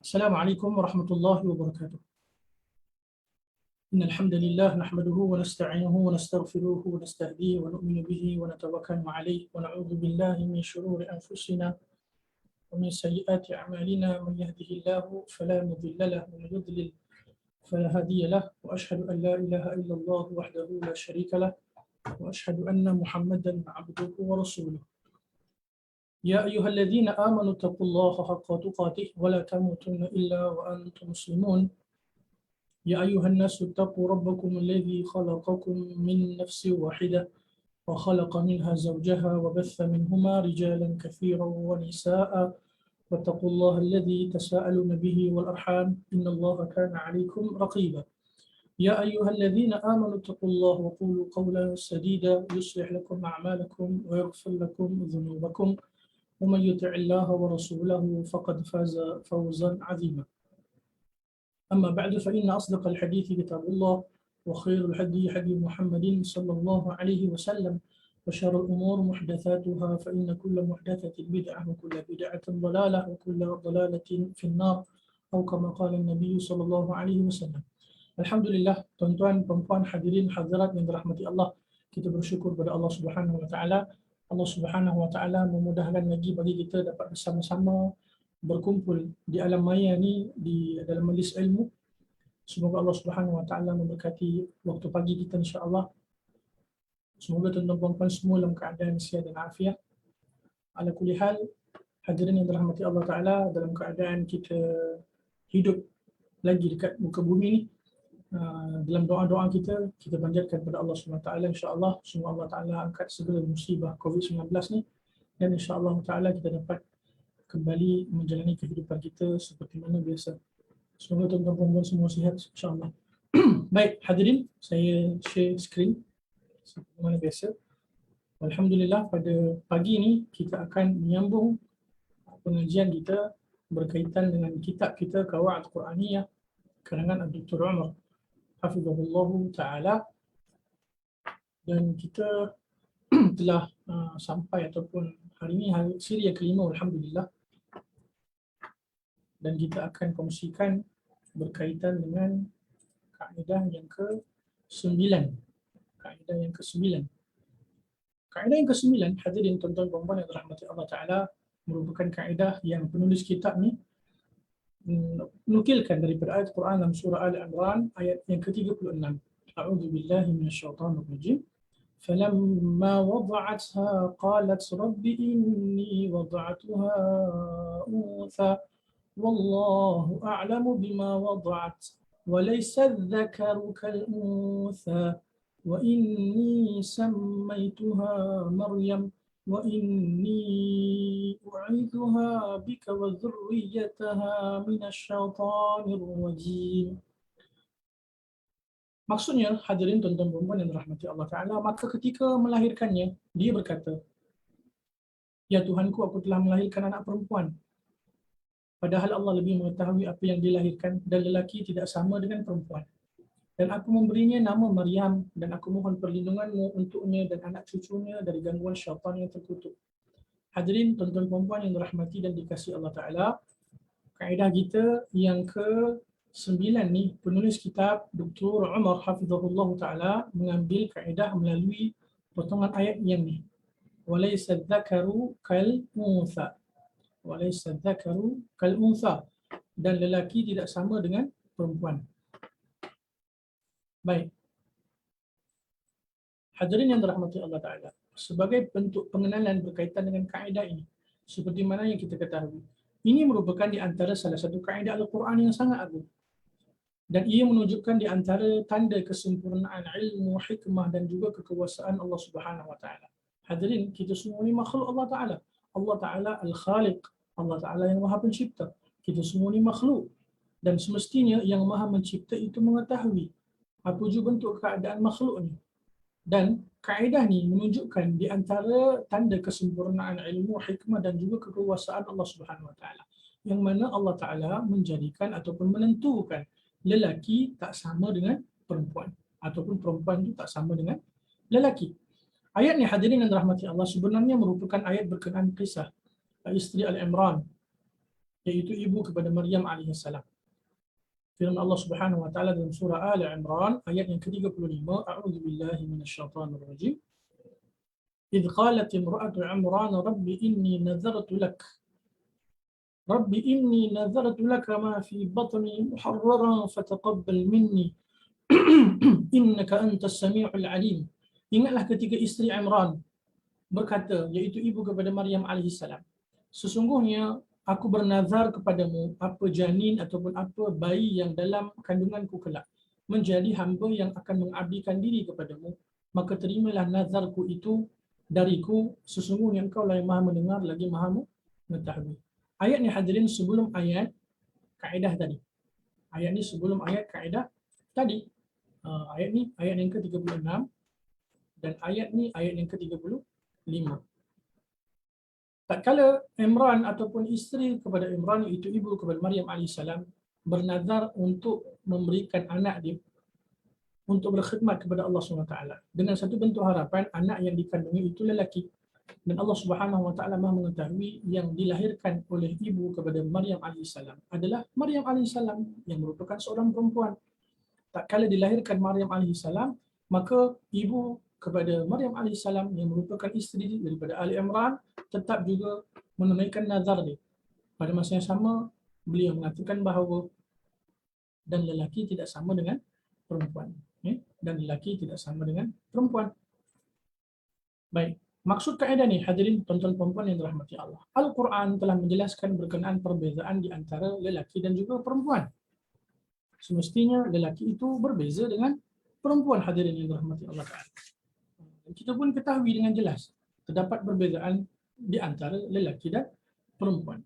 Assalamualaikum warahmatullahi wabarakatuh. Innal hamdalillah nahmaduhu wa nasta'inuhu wa nastaghfiruhu wa nastahdihi wa nu'minu bihi wa natawakkalu 'alayhi wa na'udzu billahi min shururi anfusina wa min sayyiati a'malina man yahdihillahu fala mudilla lahu wa man yudlil fala hadiya lahu wa ashhadu an la ilaha illallah wahdahu la sharika lahu wa ashhadu anna Muhammadan 'abduhu wa rasuluhu. Ya ayyuhalladzina amanu taqullaha haqqa tuqatih wa la tamutunna illa wa antum muslimun. يا أيها الناس اتقوا ربكم الذي خلقكم من نفس واحدة وخلق منها زوجها وبث منهما رجالا كثيرا ونساء واتقوا الله الذي تساءلون به والأرحام إن الله كان عليكم رقيبا يا أيها الذين آمنوا اتقوا الله وقولوا قولا سديدا يصلح لكم أعمالكم ويغفر لكم ذنوبكم ومن يطع الله ورسوله فقد فاز فوزا عظيما. أما بعد فإن أصدق الحديث كتاب الله وخير الهدي هدي محمد صلى الله عليه وسلم وشر الأمور محدثاتها فإن كل محدثة بدعة وكل بدعة ضلالة وكل ضلالة في النار أو كما قال النبي صلى الله عليه وسلم. Alhamdulillah, tuan-tuan, puan-puan, hadirin hadirat yang dirahmati Allah, kita bersyukur kepada Allah Subhanahu wa taala. Allah Subhanahu wa taala memudahkan lagi bagi kita dapat bersama-sama berkumpul di alam maya ni di dalam majlis ilmu. Semoga Allah Subhanahu wa taala memberkati waktu pagi kita insya-Allah. Semoga tuan-tuan puan-puan semua dalam keadaan sihat dan afiat. Ala kulli hal, hadirin yang dirahmati Allah taala, dalam keadaan kita hidup lagi dekat muka bumi ni, dalam doa-doa kita panjatkan kepada Allah Subhanahu wa taala insya-Allah semoga Allah taala angkat segala musibah COVID-19 ni dan insya-Allah taala kita dapat kembali menjalani kehidupan kita seperti mana biasa. Semoga tuan-tuan puan-puan semua sihat insya-Allah. Baik, hadirin, saya share skrin seperti mana biasa. Alhamdulillah, pada pagi ni kita akan menyambung pengajian kita berkaitan dengan kitab kita Qawaid Quraniyah karangan Dr. Umar hafizahullah taala, dan kita telah sampai ataupun hari ini hari siri yang kelima alhamdulillah, dan kita akan kongsikan berkaitan dengan kaedah yang ke-9. Kaedah yang ke-9. Kaedah yang ke-9, hadirin tuan-tuan puan-puan yang dirahmati Allah taala, merupakan kaedah yang penulis kitab ni nukilkan daripada ayat Quran dalam surah Ali Imran ayat yang ke-36. A'udzu billahi minasyaitonir rajim. فلما وضعتها قالت رب إني وضعتها أنثى والله أعلم بما وضعت وليس الذكر كالأنثى وإني سميتها مريم وإني أعيذها بك وذريتها من الشيطان الرجيم. Maksudnya, hadirin tuan-tuan puan-puan yang dirahmati Allah Ta'ala, maka ketika melahirkannya, dia berkata, Ya Tuhanku, aku telah melahirkan anak perempuan. Padahal Allah lebih mengetahui apa yang dilahirkan, dan lelaki tidak sama dengan perempuan. Dan aku memberinya nama Maryam, dan aku mohon perlindunganmu untuknya dan anak cucunya dari gangguan syaitan yang terkutuk. Hadirin tuan-tuan puan-puan yang dirahmati dan dikasihi Allah Ta'ala, kaedah kita yang ke-9 ni, penulis kitab Dr. Umar hafizahullah ta'ala mengambil kaedah melalui potongan ayat yang ni. Walaysa dzakaru kal untha. Walaysa dzakaru kal untha. Dan lelaki tidak sama dengan perempuan. Baik. Hadirin yang dirahmati Allah Ta'ala, sebagai bentuk pengenalan berkaitan dengan kaedah ini, seperti mana yang kita ketahui, ini merupakan di antara salah satu kaedah Al-Quran yang sangat agung. Dan ia menunjukkan di antara tanda kesempurnaan ilmu, hikmah dan juga kekuasaan Allah Subhanahu wa taala. Hadirin, kita semua ni makhluk Allah Taala. Allah Taala Al-Khaliq, Allah Taala yang Maha Pencipta. Kita semua ni makhluk, dan semestinya yang Maha Mencipta itu mengetahui apa juga bentuk keadaan makhluk ni. Dan kaedah ni menunjukkan di antara tanda kesempurnaan ilmu, hikmah dan juga kekuasaan Allah Subhanahu wa taala, yang mana Allah Taala menjadikan ataupun menentukan lelaki tak sama dengan perempuan, ataupun perempuan itu tak sama dengan lelaki. Ayat ni, hadirin yang dirahmati Allah, sebenarnya merupakan ayat berkenaan kisah isteri Al-Imran iaitu ibu kepada Maryam alaihissalam. Firman Allah Subhanahu wa taala dalam surah Ali Imran ayat yang ke-35, a'udzubillahi minasyaitonir rajim. إذ قالت امرأة عمران ربي إني نذرت لك ما في بطني محررا فتقبل مني إنك أنت السميع العليم. Ingatlah ketika isteri Imran berkata, iaitu ibu kepada Maryam alaihissalam, sesungguhnya aku bernazar kepadamu apa janin ataupun apa bayi yang dalam kandunganku kelak menjadi hamba yang akan mengabdikan diri kepadamu, maka terimalah nazarku itu dariku, sesungguhnya engkau lah yang maha mendengar lagi maha mengetahui. Ayat ni hadirin sebelum ayat kaedah tadi. Ayat ni sebelum ayat kaedah tadi. Ayat ni ayat yang ke-36 dan ayat ni ayat yang ke-35. Tatkala Imran ataupun isteri kepada Imran, iaitu ibu kepada Maryam alaihissalam, bernazar untuk memberikan anak dia untuk berkhidmat kepada Allah SWT dengan satu bentuk harapan anak yang dikandungi itu lelaki, dan Allah Subhanahu Wa Taala Maha mengetahui yang dilahirkan oleh ibu kepada Maryam alaihissalam adalah Maryam alaihissalam yang merupakan seorang perempuan. Tatkala dilahirkan Maryam alaihissalam, maka ibu kepada Maryam alaihissalam yang merupakan isteri daripada Ali Imran tetap juga menunaikan nazar dia. Pada masa yang sama, beliau mengatakan bahawa dan lelaki tidak sama dengan perempuan. Dan lelaki tidak sama dengan perempuan. Baik, maksud kaedah ni hadirin tuan-tuan perempuan yang dirahmati Allah. Al-Quran telah menjelaskan berkenaan perbezaan di antara lelaki dan juga perempuan. Semestinya lelaki itu berbeza dengan perempuan, hadirin yang dirahmati Allah Ta'ala. Kita pun ketahui dengan jelas terdapat perbezaan di antara lelaki dan perempuan.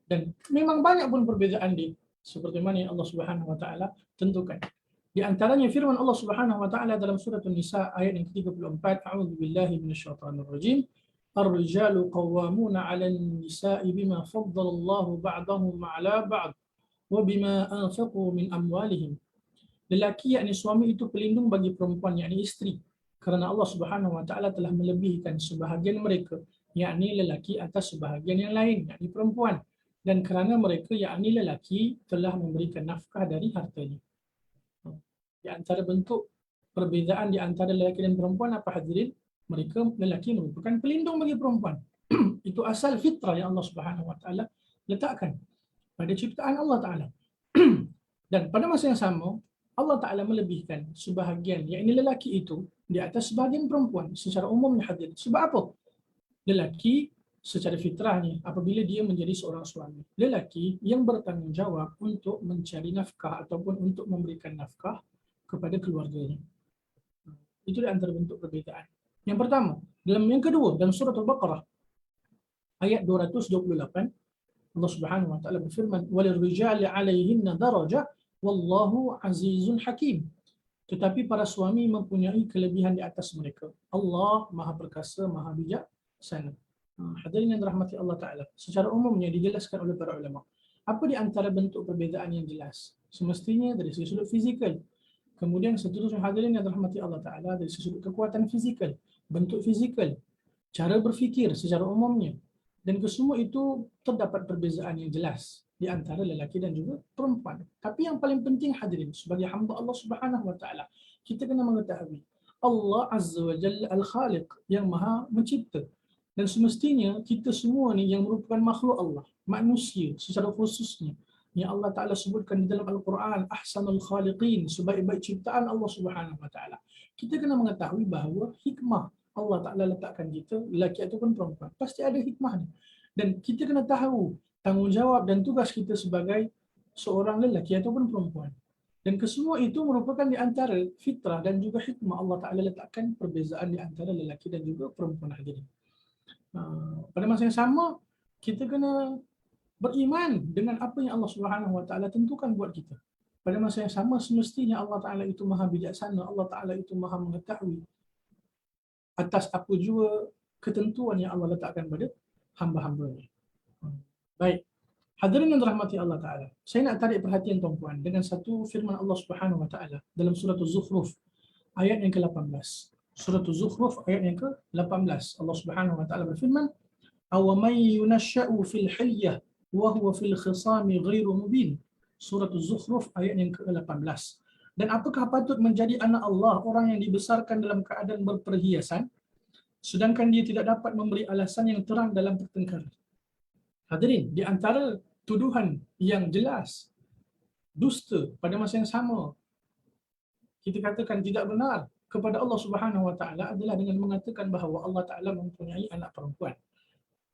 Dan memang banyak pun perbezaan di seperti mana yang Allah Subhanahu Wa Taala tentukan. Di antaranya firman Allah Subhanahu Wa Taala dalam surah An-Nisa ayat yang ke-34, a'udzubillahi minasyaitonirrajim. Ar-rijalu qawwamuna 'alan nisa'i bima faddala Allahu ba'dahum 'ala ba'd wa bima anfaqu min amwalihim. Lelaki yakni suami itu pelindung bagi perempuan yakni isteri, kerana Allah Subhanahu Wa Taala telah melebihkan sebahagian mereka yakni lelaki atas sebahagian yang lain yakni perempuan, dan kerana mereka yakni lelaki telah memberikan nafkah dari hartanya. Di antara bentuk perbezaan di antara lelaki dan perempuan apa hadirin? Mereka lelaki merupakan pelindung bagi perempuan. Itu asal fitrah yang Allah Subhanahu Wa Taala letakkan pada ciptaan Allah Taala. Dan pada masa yang sama Allah Taala melebihkan sebahagian yakni lelaki itu di atas sebahagian perempuan secara umumnya hadirin. Sebab apa? Lelaki secara fitrahnya apabila dia menjadi seorang suami, lelaki yang bertanggungjawab untuk mencari nafkah ataupun untuk memberikan nafkah kepada keluarganya. Itu di antara bentuk perbezaan. Yang pertama, yang kedua dalam surah Al-Baqarah ayat 228 Allah Subhanahu Wa Taala berfirman, "Walirrijali 'alaihinna darajah wallahu 'azizun hakim." Tetapi para suami mempunyai kelebihan di atas mereka. Allah Maha Perkasa, Maha Bijaksana. Hadirin yang dirahmati Allah Taala, secara umumnya dijelaskan oleh para ulama. Apa di antara bentuk perbezaan yang jelas? Semestinya dari segi sudut fizikal. Kemudian seterusnya hadirin yang dirahmati Allah Taala dari segi sudut kekuatan fizikal, bentuk fizikal, cara berfikir secara umumnya. Dan kesemua itu terdapat perbezaan yang jelas di antara lelaki dan juga perempuan. Tapi yang paling penting hadirin sebagai hamba Allah Subhanahu Wa Taala, kita kena mengetahui Allah Azza wa Jalla Al-Khaliq yang Maha Mencipta. Dan semestinya kita semua ni yang merupakan makhluk Allah, manusia secara khususnya, yang Allah Ta'ala sebutkan di dalam Al-Quran, Ahsanul Khaliqin, sebaik-baik ciptaan Allah Subhanahu Wa Ta'ala. Kita kena mengetahui bahawa hikmah Allah Ta'ala letakkan kita, lelaki ataupun perempuan, pasti ada hikmah ni. Dan kita kena tahu tanggungjawab dan tugas kita sebagai seorang lelaki ataupun perempuan. Dan kesemua itu merupakan di antara fitrah dan juga hikmah Allah Ta'ala letakkan perbezaan di antara lelaki dan juga perempuan hadirin. Pada masa yang sama, kita kena beriman dengan apa yang Allah Subhanahu Wa Taala tentukan buat kita. Pada masa yang sama, semestinya Allah Ta'ala itu Maha Bijaksana, Allah Ta'ala itu Maha mengetahui atas apa jua ketentuan yang Allah letakkan pada hamba-hambanya. Baik, hadirin yang dirahmati Allah Ta'ala, saya nak tarik perhatian tuan-puan dengan satu firman Allah Subhanahu Wa Taala dalam surah Az-Zukhruf ayat yang ke-18. Surah Az-Zukhruf ayat yang ke-18. Allah Subhanahu Wa Taala berfirman, "Aw may yunashsha'u fil hilyah wa huwa fil khisami ghairu mubin. Surah Az-Zukhruf ayat yang ke-18. Dan apakah patut menjadi anak Allah orang yang dibesarkan dalam keadaan berperhiasan sedangkan dia tidak dapat memberi alasan yang terang dalam pertengkaran. Hadirin, di antara tuduhan yang jelas dusta pada masa yang sama kita katakan tidak benar kepada Allah Subhanahu wa taala adalah dengan mengatakan bahawa Allah Taala mempunyai anak perempuan.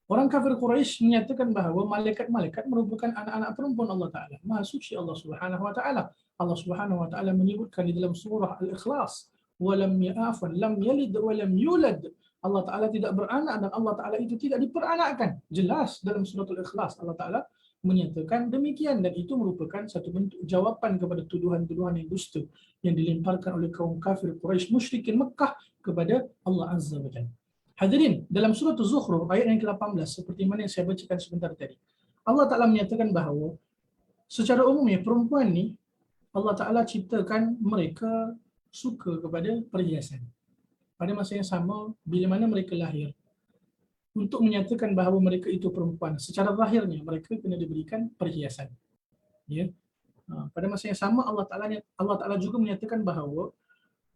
Orang kafir Quraisy menyatakan bahawa malaikat-malaikat merupakan anak-anak perempuan Allah Taala. Maha suci Allah Subhanahu wa taala. Allah Subhanahu wa taala menyebutkan di dalam surah Al-Ikhlas, "Walam ya'afan lam yalid wa lam yulad." Allah Taala tidak beranak dan Allah Taala itu tidak diperanakkan. Jelas dalam surah Al-Ikhlas Allah Taala menyatakan demikian dan itu merupakan satu bentuk jawapan kepada tuduhan-tuduhan yang dusta yang dilemparkan oleh kaum kafir Quraisy musyrikin Mekah kepada Allah Azza wa Jalla. Hadirin, dalam surah Az-Zukhruf ayat yang ke-18 seperti mana yang saya bacakan sebentar tadi. Allah Taala menyatakan bahawa secara umumnya perempuan ni Allah Taala ciptakan mereka suka kepada perhiasan. Pada masa yang sama bila mana mereka lahir untuk menyatakan bahawa mereka itu perempuan, secara zahirnya mereka kena diberikan perhiasan. Ya. Pada masa yang sama Allah Taala juga menyatakan bahawa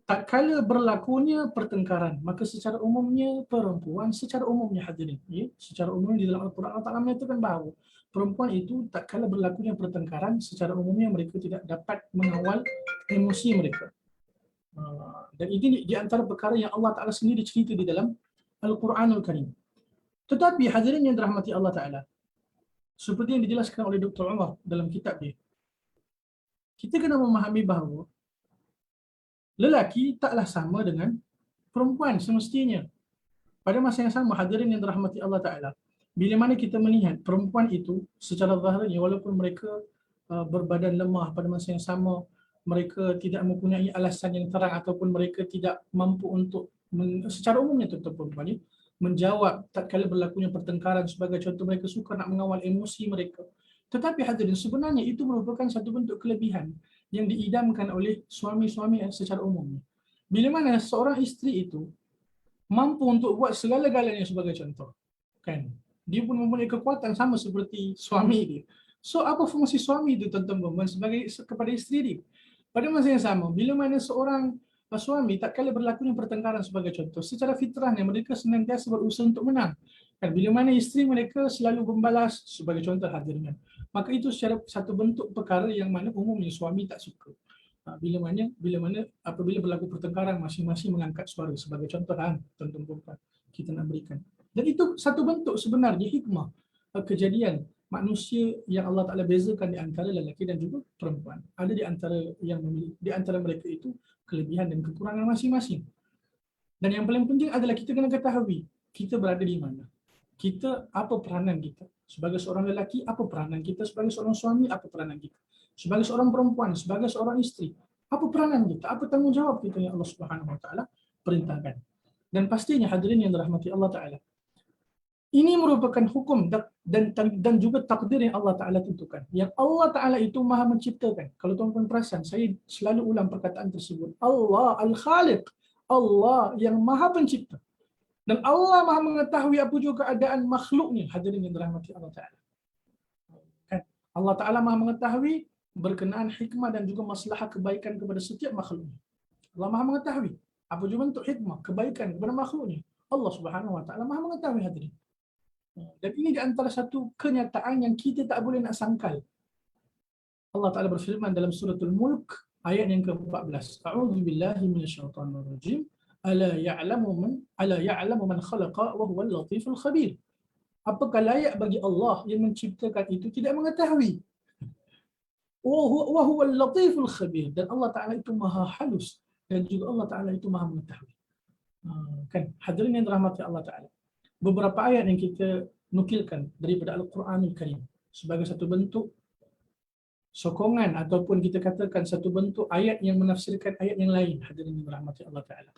tak kala berlakunya pertengkaran, maka secara umumnya perempuan, secara umumnya hadirin, ya, secara umumnya di dalam Al-Quran Allah Ta'ala menyatakan bahawa perempuan itu tak kala berlakunya pertengkaran, secara umumnya mereka tidak dapat mengawal emosi mereka. Dan ini di antara perkara yang Allah Ta'ala sendiri cerita di dalam Al-Quranul Karim. Tetapi hadirin yang dirahmati Allah Ta'ala, seperti yang dijelaskan oleh Dr. Umar dalam kitab dia, kita kena memahami bahawa lelaki taklah sama dengan perempuan semestinya. Pada masa yang sama, hadirin yang dirahmati Allah Ta'ala, bila mana kita melihat perempuan itu secara zahirnya, walaupun mereka berbadan lemah, pada masa yang sama, mereka tidak mempunyai alasan yang terang ataupun mereka tidak mampu untuk, secara umumnya tuan-tuan perempuan ni, menjawab tatkala berlakunya pertengkaran sebagai contoh mereka suka nak mengawal emosi mereka. Tetapi hadirin, sebenarnya itu merupakan satu bentuk kelebihan yang diidamkan oleh suami-suami secara umum. Bila mana seorang isteri itu mampu untuk buat segala-galanya sebagai contoh, kan? Dia pun mempunyai kekuatan sama seperti suami dia. So apa fungsi suami itu tuan-tuan sebagai kepada isteri dia? Pada masa yang sama, bila mana seorang suami tak kala berlakunya pertengkaran sebagai contoh, secara fitrahnya mereka senantiasa berusaha untuk menang. Kan bila mana isteri mereka selalu membalas sebagai contoh hadirin. Maka itu secara satu bentuk perkara yang mana umumnya suami tak suka. Bila mana apabila berlaku pertengkaran masing-masing mengangkat suara sebagai contoh tuan-tuan perempuan kita nak berikan. Dan itu satu bentuk sebenarnya hikmah kejadian manusia yang Allah Taala bezakan di antara lelaki dan juga perempuan. Ada di antara mereka itu kelebihan dan kekurangan masing-masing. Dan yang paling penting adalah kita kena ketahui kita berada di mana. Kita apa peranan kita sebagai seorang lelaki, apa peranan kita sebagai seorang suami, apa peranan kita sebagai seorang perempuan, sebagai seorang isteri, apa peranan kita, apa tanggungjawab kita yang Allah Subhanahu Wa Taala perintahkan. Dan pastinya hadirin yang dirahmati Allah Taala, ini merupakan hukum dan juga takdir yang Allah Taala tentukan. Yang Allah Taala itu Maha menciptakan. Kalau tuan-tuan perasan, saya selalu ulang perkataan tersebut. Allah Al-Khaliq, Allah yang Maha Pencipta. Dan Allah Maha mengetahui apa juga keadaan makhluknya, hadirin yang dirahmati Allah Taala. Kan? Allah Taala Maha mengetahui berkenaan hikmah dan juga maslahah kebaikan kepada setiap makhluknya. Allah Maha mengetahui apa juga bentuk hikmah kebaikan kepada makhluknya. Allah Subhanahu Wa Taala Maha mengetahui hadirin. Dan ini di antara satu kenyataan yang kita tak boleh nak sangkal. Allah Taala berfirman dalam suratul Mulk ayat yang ke-14. A'udzu billahi minasyaitonir rajim. Ala ya'lamu man khalaqa wa huwal latiful khabir. Apakah layak bagi Allah yang menciptakan itu tidak mengetahui? Wa huwal latiful khabir, dan Allah Taala itu Maha halus dan juga Allah Taala itu Maha mengetahui. Kan hadirin yang dirahmati Allah Taala. Beberapa ayat yang kita nukilkan daripada Al-Quranul Karim sebagai satu bentuk sokongan ataupun kita katakan satu bentuk ayat yang menafsirkan ayat yang lain, hadirin yang dirahmati Allah Taala,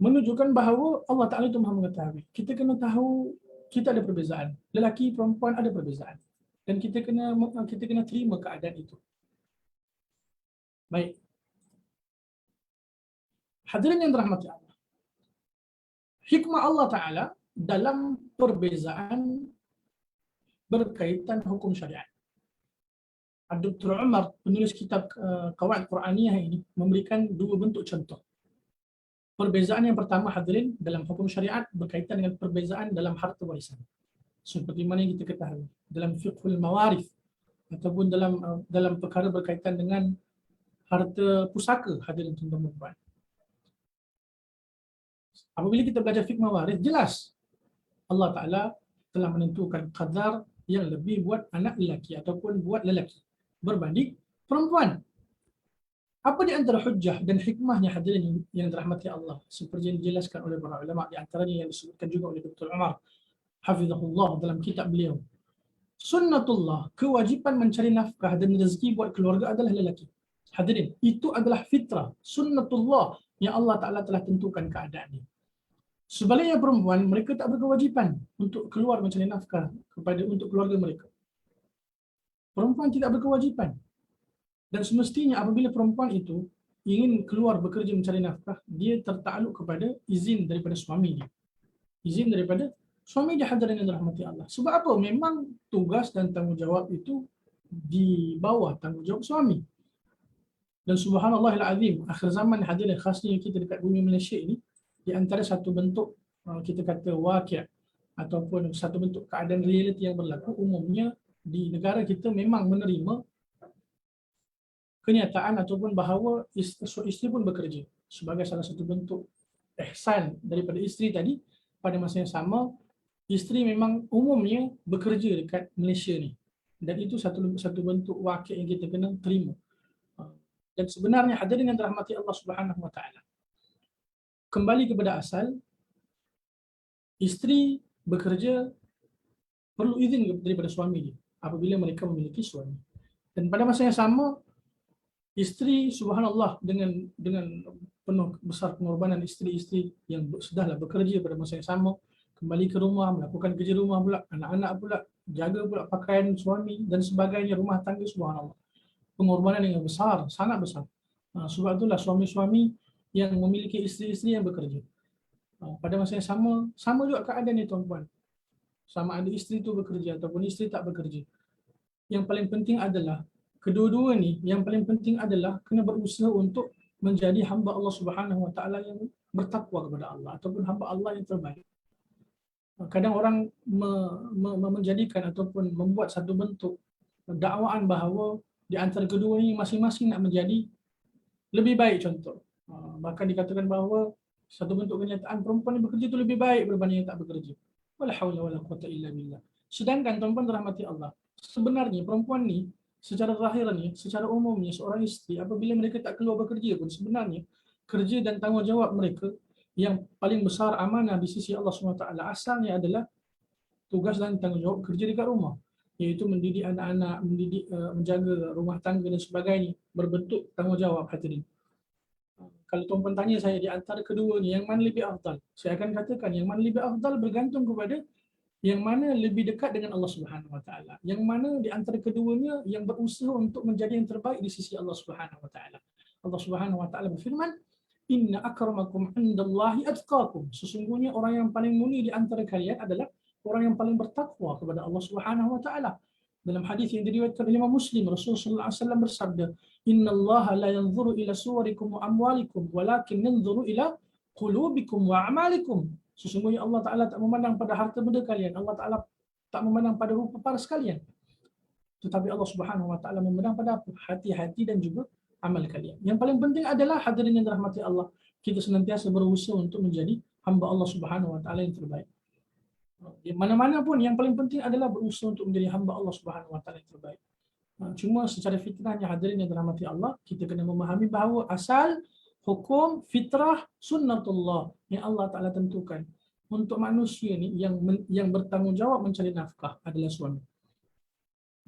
menunjukkan bahawa Allah Taala itu Maha mengetahui. Kita kena tahu kita ada perbezaan. Lelaki perempuan ada perbezaan. Dan kita kena terima keadaan itu. Baik. Hadirin yang dirahmati Allah. Hikmah Allah Ta'ala dalam perbezaan berkaitan hukum syariat. Dr. Umar, penulis kitab Qawaid Quraniyah ini, memberikan dua bentuk contoh. Perbezaan yang pertama hadirin dalam hukum syariat berkaitan dengan perbezaan dalam harta warisan. Seperti mana yang kita ketahui dalam fiqhul mawarith ataupun dalam perkara berkaitan dengan harta pusaka, hadirin tuan-tuan dan puan. Apabila kita belajar fiqh mawarith, jelas Allah Ta'ala telah menentukan qadar yang lebih buat anak lelaki ataupun buat lelaki berbanding perempuan. Apa di antara hujjah dan hikmahnya hadirin yang dirahmati Allah, seperti yang dijelaskan oleh para ulama, di antaranya yang disebutkan juga oleh Dr. Umar hafizahullah dalam kitab beliau. Sunnatullah, kewajipan mencari nafkah dan rezeki buat keluarga adalah lelaki. Hadirin, itu adalah fitrah, sunnatullah yang Allah Ta'ala telah tentukan keadaannya. Sebaliknya perempuan, mereka tak berkewajipan untuk keluar mencari nafkah untuk keluarga mereka. Perempuan tidak berkewajipan. Dan semestinya apabila perempuan itu ingin keluar bekerja mencari nafkah, dia tertakluk kepada izin daripada suami dia. Izin daripada suami dia, hadirin yang dirahmati Allah. Sebab apa? Memang tugas dan tanggungjawab itu di bawah tanggungjawab suami. Dan subhanallahil azim, akhir zaman hadirin, khasnya kita dekat bumi Malaysia ini, di antara satu bentuk kita kata waqi' ataupun satu bentuk keadaan realiti yang berlaku umumnya di negara kita memang menerima kenyataan ataupun bahawa isteri pun bekerja sebagai salah satu bentuk ihsan daripada isteri tadi. Pada masa yang sama, isteri memang umumnya bekerja dekat Malaysia ni, dan itu satu bentuk waqi' yang kita kena terima. Dan sebenarnya hadirin yang dirahmati Allah Subhanahu Wa Taala, kembali kepada asal, isteri bekerja perlu izin daripada suami dia apabila mereka memiliki suami. Dan pada masa yang sama, isteri subhanallah dengan penuh besar pengorbanan isteri-isteri yang sudahlah bekerja pada masa yang sama, kembali ke rumah, melakukan kerja rumah pula, anak-anak pula, jaga pula pakaian suami dan sebagainya, rumah tangga, subhanallah. Pengorbanan yang besar, sangat besar. Sebab itulah suami-suami yang memiliki isteri-isteri yang bekerja. Pada masa yang sama juga keadaan ni tuan-tuan. Sama ada isteri itu bekerja ataupun isteri tak bekerja. Yang paling penting adalah kedua-dua ni, yang paling penting adalah kena berusaha untuk menjadi hamba Allah Subhanahu Wa Taala yang bertakwa kepada Allah ataupun hamba Allah yang terbaik. Kadang orang menjadikan ataupun membuat satu bentuk dakwaan bahawa di antara kedua ini masing-masing nak menjadi lebih baik. Contoh, bahkan dikatakan bahawa satu bentuk kenyataan perempuan yang bekerja itu lebih baik berbanding yang tak bekerja. Wala haula wala quwwata illa billah. Sedangkan tuan-tuan dirahmati Allah, sebenarnya perempuan ni secara zahirnya, secara umumnya seorang isteri apabila mereka tak keluar bekerja pun, sebenarnya kerja dan tanggungjawab mereka yang paling besar amanah di sisi Allah SWT asalnya adalah tugas dan tanggungjawab kerja dekat rumah, iaitu mendidik anak-anak, menjaga rumah tangga dan sebagainya, berbentuk tanggungjawab hadirin. Kalau tuan-tuan tanya saya di antara kedua ni yang mana lebih afdal, saya akan katakan yang mana lebih afdal bergantung kepada yang mana lebih dekat dengan Allah Subhanahu Wa Taala. Yang mana di antara keduanya yang berusaha untuk menjadi yang terbaik di sisi Allah Subhanahu Wa Taala. Allah Subhanahu Wa Taala berfirman, "Inna akramakum 'indallahi atqakum." Sesungguhnya orang yang paling mulia di antara kalian adalah orang yang paling bertakwa kepada Allah Subhanahu Wa Taala. Dalam hadis yang diriwayatkan oleh Imam Muslim, Rasulullah sallallahu alaihi wasallam bersabda, "Innallaha la yanzuru ila suwarikum wa amwalikum, walakin yanzuru ila qulubikum wa a'malikum." Sesungguhnya Allah Ta'ala tak memandang pada harta benda kalian, Allah Ta'ala tak memandang pada rupa paras kalian, tetapi Allah Subhanahu Wa Ta'ala memandang pada apa? Hati-hati dan juga amal kalian. Yang paling penting adalah hadirin yang dirahmati Allah, kita senantiasa berusaha untuk menjadi hamba Allah Subhanahu Wa Ta'ala yang terbaik. Di mana-mana pun yang paling penting adalah berusaha untuk menjadi hamba Allah Subhanahu Wa Ta'ala yang terbaik. Cuma secara fitrahnya hadirin yang dirahmati Allah, kita kena memahami bahawa asal hukum fitrah sunnatullah yang Allah Ta'ala tentukan untuk manusia ni yang bertanggungjawab mencari nafkah adalah suami.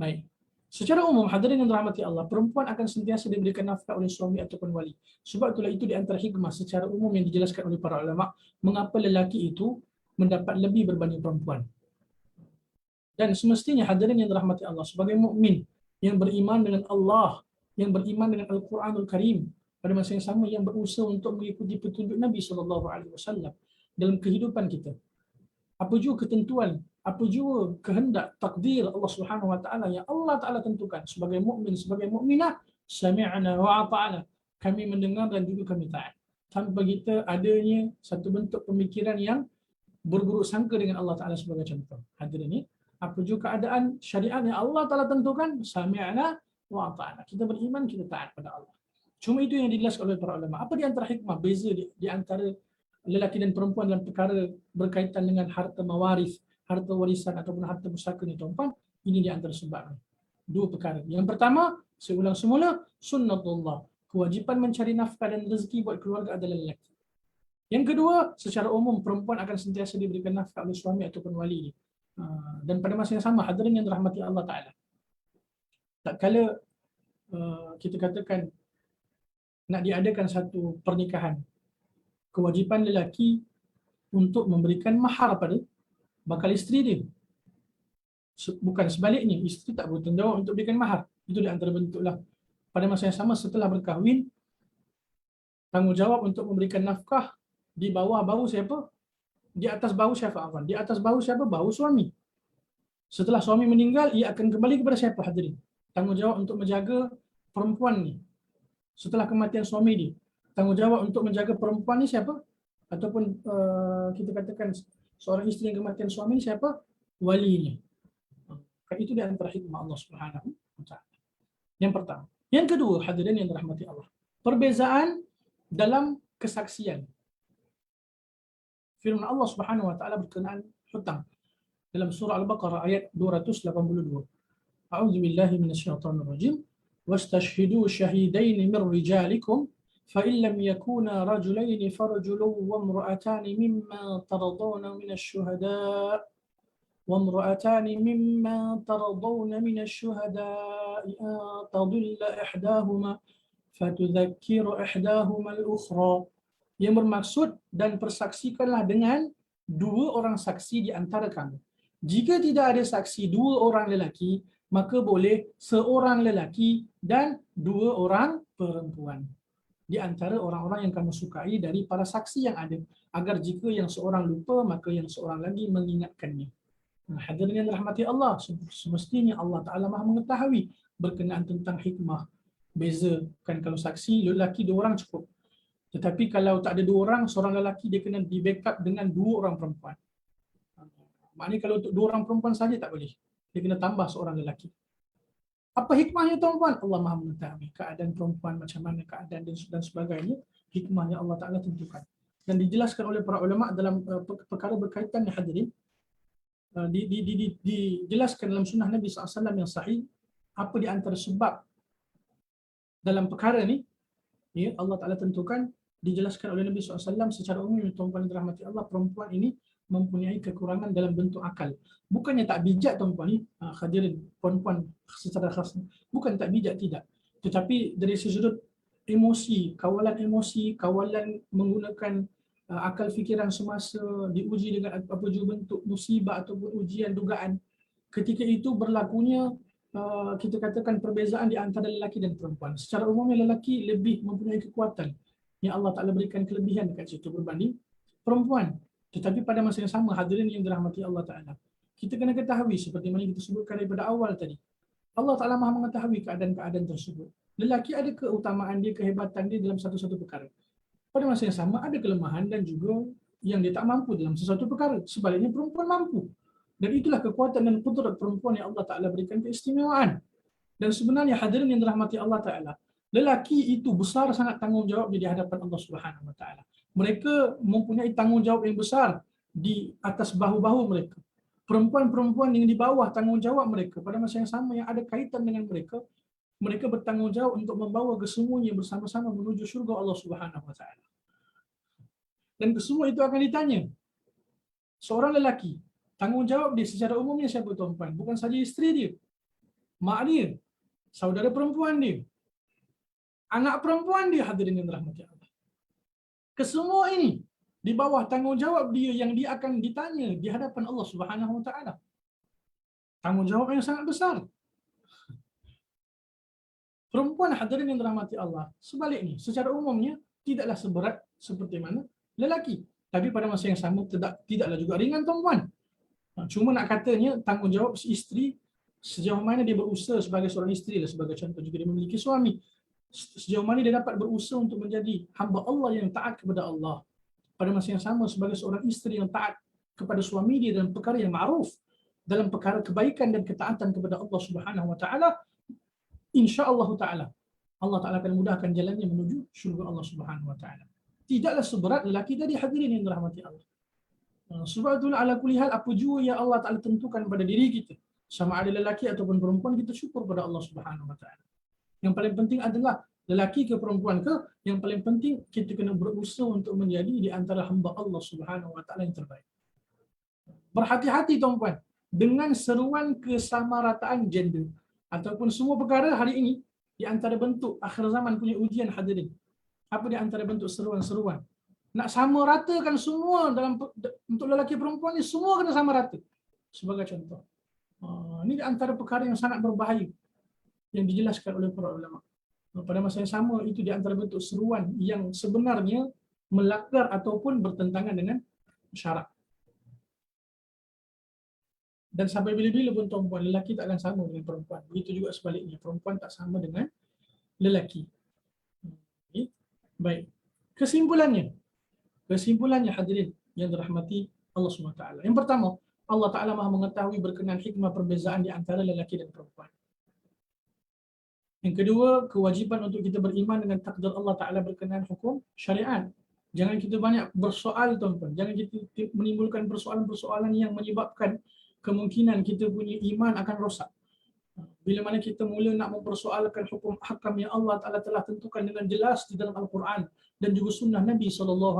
Baik. Secara umum hadirin yang dirahmati Allah, perempuan akan sentiasa diberikan nafkah oleh suami ataupun wali. Sebab itulah itu di antara hikmah secara umum yang dijelaskan oleh para ulama mengapa lelaki itu mendapat lebih berbanding perempuan. Dan semestinya hadirin yang dirahmati Allah, sebagai mukmin yang beriman dengan Allah, yang beriman dengan Al-Quranul Karim, pada masa yang sama yang berusaha untuk mengikuti petunjuk Nabi SAW dalam kehidupan kita. Apa juga ketentuan, apa jua kehendak takdir Allah Subhanahu wa taala yang Allah taala tentukan sebagai mukmin, sebagai mukminah, sami'na wa ata'na, kami mendengar dan juga kami taat, tanpa kita adanya satu bentuk pemikiran yang berburuk sangka dengan Allah taala. Sebagai contoh, hadirin ni, apa juga keadaan syariat yang Allah taala tentukan, sami'na wa ata'na, kita beriman, kita taat pada Allah. Cuma itu yang dijelaskan oleh para ulama. Apa di antara hikmah beza di antara lelaki dan perempuan dalam perkara berkaitan dengan harta mawaris, harta warisan ataupun harta pusaka ni tuan-tuan? Ini di antara sebabnya. Dua perkara. Yang pertama, saya ulang semula, sunnatullah, kewajipan mencari nafkah dan rezeki buat keluarga adalah lelaki. Yang kedua, secara umum perempuan akan sentiasa diberikan nafkah oleh suami ataupun wali. Dan pada masa yang sama, hadirin yang dirahmati Allah Ta'ala, tak kala kita katakan nak diadakan satu pernikahan, kewajipan lelaki untuk memberikan mahar pada bakal isteri dia. Bukan sebaliknya, isteri tak bertanggungjawab untuk berikan mahar. Itu di antara bentuklah. Pada masa yang sama, setelah berkahwin, tanggungjawab untuk memberikan nafkah di bawah bahu siapa? Di atas bahu siapa? Di atas bahu siapa? Bahu suami. Setelah suami meninggal, ia akan kembali kepada siapa, hadirin? Tanggungjawab untuk menjaga perempuan ni. Setelah kematian suami dia, tanggungjawab untuk menjaga perempuan ni siapa? Ataupun kita katakan seorang isteri yang kematian suami ni siapa? Walinya. Itu di antara hikmah Allah Subhanahu wa taala. Yang pertama. Yang kedua, hadirin yang dirahmati Allah, perbezaan dalam kesaksian. Firman Allah Subhanahu wa taala berkenaan hutang dalam surah Al-Baqarah ayat 282. A'udzu billahi minasyaitonir rajim. Wastashhidu shahidaini min rijalikum fa in lam yakuna rajulaini farajulun wa imra'atani mimma taradawna minasy-syuhada' وامرأتان ممن ترضون من الشهداء أن تضل إحداهما فتذكر إحداهما الأخرى. Yang bermaksud, dan persaksikanlah dengan dua orang saksi di antara kamu. Jika tidak ada saksi dua orang lelaki, maka boleh seorang lelaki dan dua orang perempuan di antara orang-orang yang kamu sukai dari para saksi yang ada, agar jika yang seorang lupa, maka yang seorang lagi mengingatkannya. Hadirin yang dirahmati Allah, semestinya Allah Ta'ala maha mengetahui berkenaan tentang hikmah. Beza kan, kalau saksi lelaki dua orang cukup. Tetapi kalau tak ada dua orang, seorang lelaki dia kena di backup dengan dua orang perempuan. Maknanya kalau untuk dua orang perempuan saja tak boleh. Dia kena tambah seorang lelaki. Apa hikmahnya tuan-tuan? Allah maha mengetahui keadaan perempuan macam mana keadaan dan sebagainya. Hikmahnya Allah Ta'ala tentukan. Dan dijelaskan oleh para ulama dalam perkara berkaitan dengan hadirin. Dijelaskan dalam sunnah Nabi SAW yang sahih apa di antara sebab dalam perkara ni, ya, Allah Ta'ala tentukan. Dijelaskan oleh Nabi SAW secara umum, tuan-tuan yang dirahmati Allah, perempuan ini mempunyai kekurangan dalam bentuk akal. Bukannya tak bijak tuan-tuan ni, hadirin perempuan secara khas, bukan tak bijak, tidak. Tetapi dari sudut emosi, kawalan menggunakan akal fikiran semasa, diuji dengan apa jua bentuk musibah ataupun ujian dugaan. Ketika itu berlakunya kita katakan perbezaan di antara lelaki dan perempuan. Secara umumnya lelaki lebih mempunyai kekuatan yang Allah Ta'ala berikan kelebihan dekat situ berbanding perempuan. Tetapi pada masa yang sama, hadirin yang dirahmati Allah Ta'ala, kita kena ketahui seperti mana kita sebutkan daripada awal tadi, Allah Ta'ala maha mengetahui keadaan-keadaan tersebut. Lelaki ada keutamaan dia, kehebatan dia dalam satu-satu perkara. Pada masa yang sama ada kelemahan dan juga yang dia tak mampu dalam sesuatu perkara. Sebaliknya perempuan mampu. Dan itulah kekuatan dan kudrat perempuan yang Allah Ta'ala berikan keistimewaan. Dan sebenarnya hadirin yang dirahmati Allah Ta'ala, lelaki itu besar sangat tanggungjawab di hadapan Allah Subhanahu Wa Ta'ala. Mereka mempunyai tanggungjawab yang besar di atas bahu-bahu mereka. Perempuan-perempuan yang di bawah tanggungjawab mereka pada masa yang sama yang ada kaitan dengan mereka, mereka bertanggungjawab untuk membawa kesemuanya bersama-sama menuju syurga Allah Subhanahu Wa Ta'ala. Dan kesemua itu akan ditanya. Seorang lelaki, tanggungjawab dia secara umumnya siapa tuan-tuan? Bukan saja isteri dia, mak dia, saudara perempuan dia, anak perempuan dia, hadirin yang dirahmati Allah. Kesemua ini di bawah tanggungjawab dia yang dia akan ditanya di hadapan Allah Subhanahu Wa Ta'ala. Tanggungjawab yang sangat besar. Perempuan, hadirin yang dirahmati Allah, sebaliknya secara umumnya tidaklah seberat seperti mana lelaki. Tapi pada masa yang sama tidaklah juga ringan tuan-tuan. Cuma nak katanya tanggungjawab si isteri sejauh mana dia berusaha sebagai seorang isteri lah, sebagai contoh juga dia memiliki suami, sejauh mana dia dapat berusaha untuk menjadi hamba Allah yang taat kepada Allah, pada masa yang sama sebagai seorang isteri yang taat kepada suami dia dalam perkara yang ma'ruf, dalam perkara kebaikan dan ketaatan kepada Allah Subhanahu wa taala, insya-Allah taala Allah taala akan mudahkan jalannya menuju syurga Allah Subhanahu wa taala. Tidaklah seberat lelaki tadi, hadirin yang dirahmati Allah. Sebab itulah ala kulli hal apa jua yang Allah taala tentukan pada diri kita, sama ada lelaki ataupun perempuan, kita syukur pada Allah Subhanahu wa taala. Yang paling penting adalah lelaki ke perempuan ke, yang paling penting kita kena berusaha untuk menjadi di antara hamba Allah Subhanahu wa taala yang terbaik. Berhati-hati tuan-puan dengan seruan kesamarataan gender ataupun semua perkara hari ini di antara bentuk akhir zaman punya ujian, hadirin. Apa di antara bentuk seruan-seruan? Nak sama ratakan semua dalam untuk lelaki perempuan ni, semua kena sama rata. Sebagai contoh. Ini di antara perkara yang sangat berbahaya yang dijelaskan oleh para ulama. Pada masa yang sama itu di antara bentuk seruan yang sebenarnya melanggar ataupun bertentangan dengan syarak. Dan sampai bila-bila pun tuan-puan, lelaki tak akan sama dengan perempuan. Begitu juga sebaliknya, perempuan tak sama dengan lelaki. Okay. Baik. Kesimpulannya hadirin yang dirahmati Allah SWT. Yang pertama, Allah Ta'ala maha mengetahui berkenan hikmah perbezaan di antara lelaki dan perempuan. Yang kedua, kewajipan untuk kita beriman dengan takdir Allah Ta'ala berkenaan hukum syariat. Jangan kita banyak bersoal tuan-tuan. Jangan kita menimbulkan persoalan-persoalan yang menyebabkan kemungkinan kita punya iman akan rosak. Bila mana kita mula nak mempersoalkan hukum hakam yang Allah Ta'ala telah tentukan dengan jelas di dalam Al-Quran dan juga sunnah Nabi SAW.